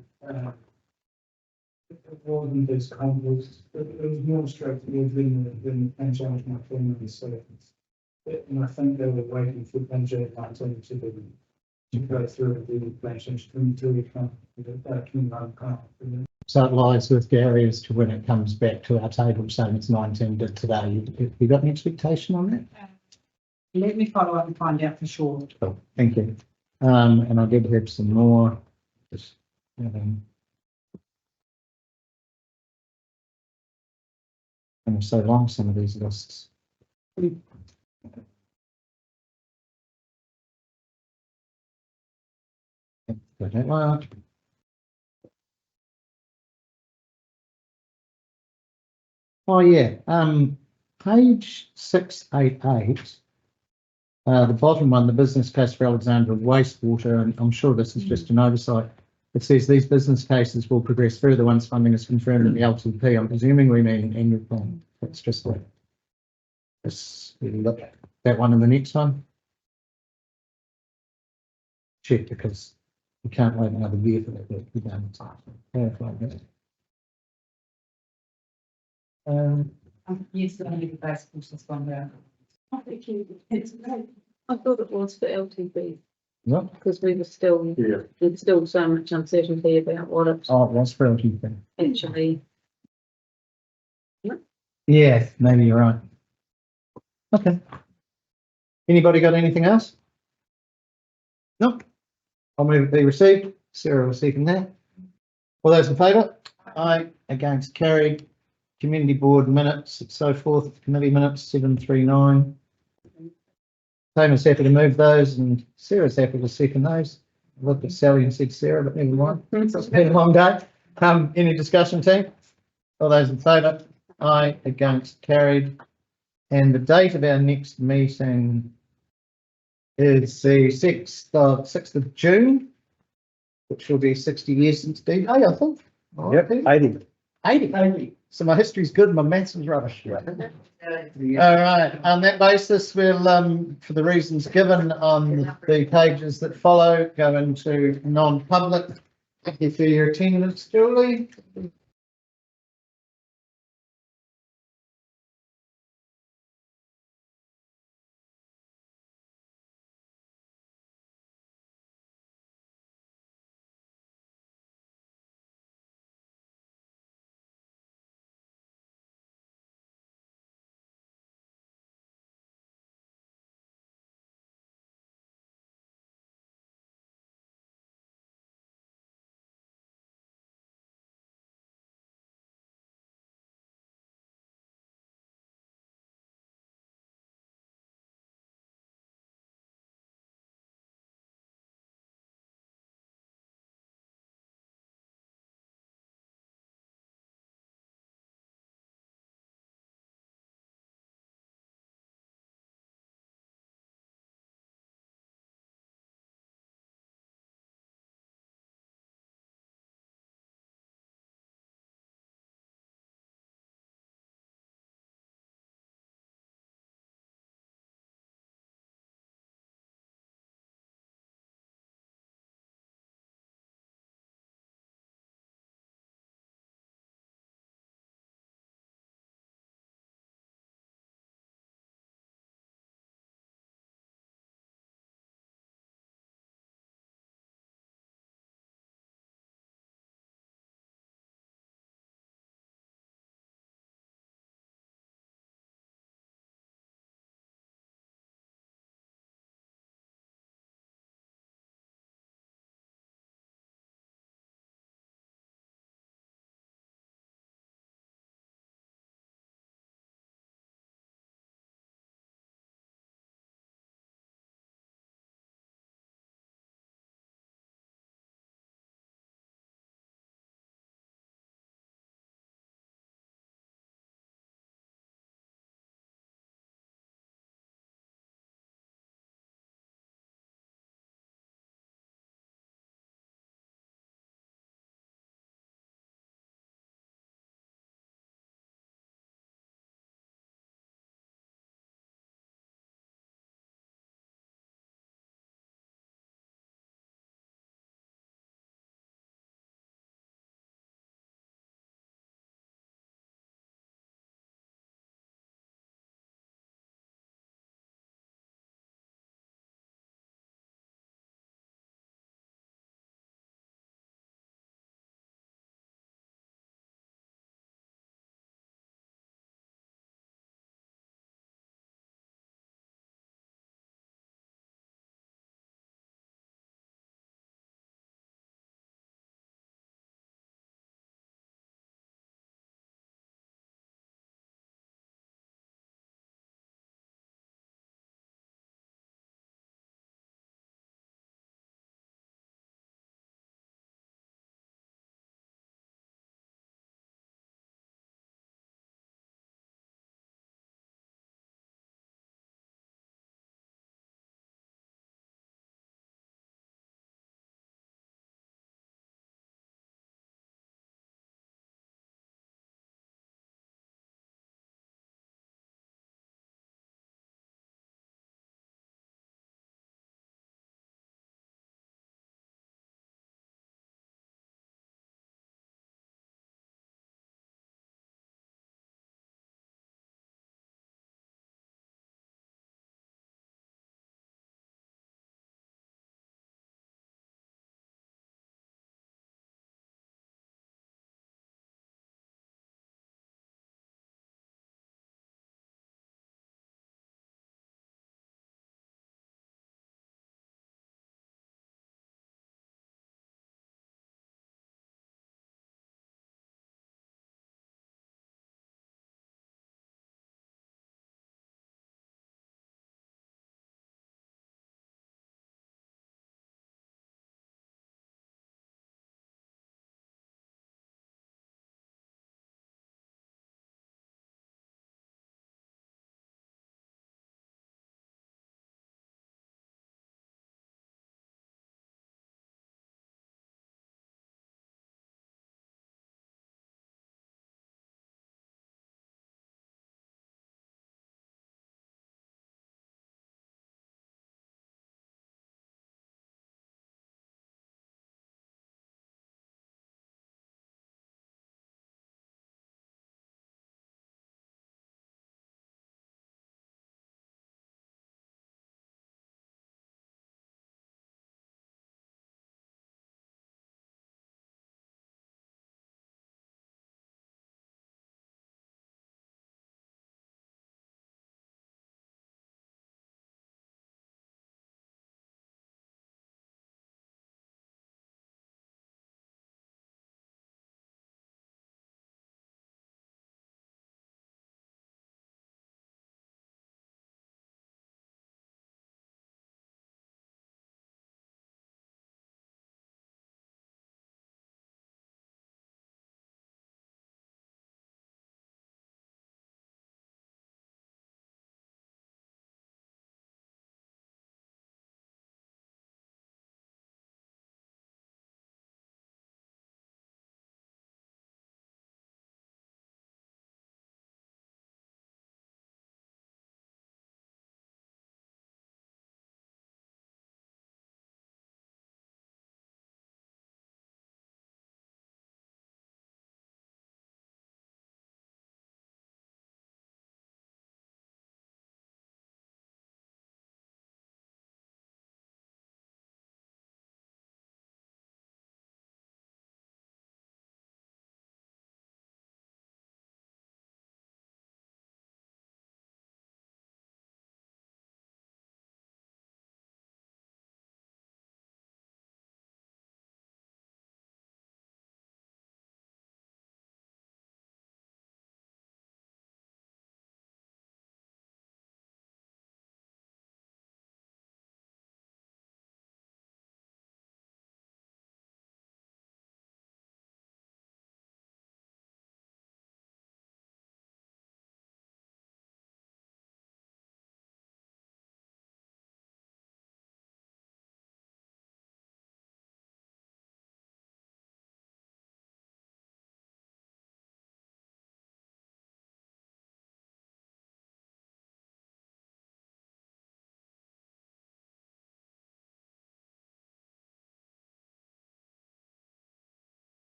It wasn't as complex, it was more straightforward than change my family. So And I think they were waiting for NJ 19 to go through the plan change 22 account, 29 account. So it lies with Gary as to when it comes back to our table saying it's 19 to today. Have you got an expectation on that? Let me follow up and find out for sure. Cool, thank you. And I did have some more. Just, and so long, some of these lists. Go that way. Oh, yeah, page 688. The bottom one, the business case for Alexandra wastewater, and I'm sure this is just an oversight. It says these business cases will progress further once funding is confirmed in the LTP. I'm presuming we mean annual plan. That's just like this. We look at that one and the next one. Check, because we can't wait another year for that work to be done. Clarify that. Yes, I need the base course this one down. I think it's great. I thought it was for LTB. Yep. Because we were still, there's still so much uncertainty about what it's Oh, that's for LTP. actually. Yeah, maybe you're right. Okay. Anybody got anything else? Nope. I'll move it be received. Sarah will second that. All those in favour? Aye. Against, carried. Community board minutes and so forth. Committee minutes 739. Tamer's happy to move those and Sarah's happy to second those. I looked at Sally and said Sarah, but never mind. It's been a long day. Any discussion, team? All those in favour? Aye. Against, carried. And the date of our next meeting is the 6th of June, which will be 60 years since D-Day, I think. Yep, 80. 80. So my history's good, my maths is rubbish. All right, on that basis, we'll, for the reasons given on the pages that follow, go into non-public. Thank you for your attendance, Julie.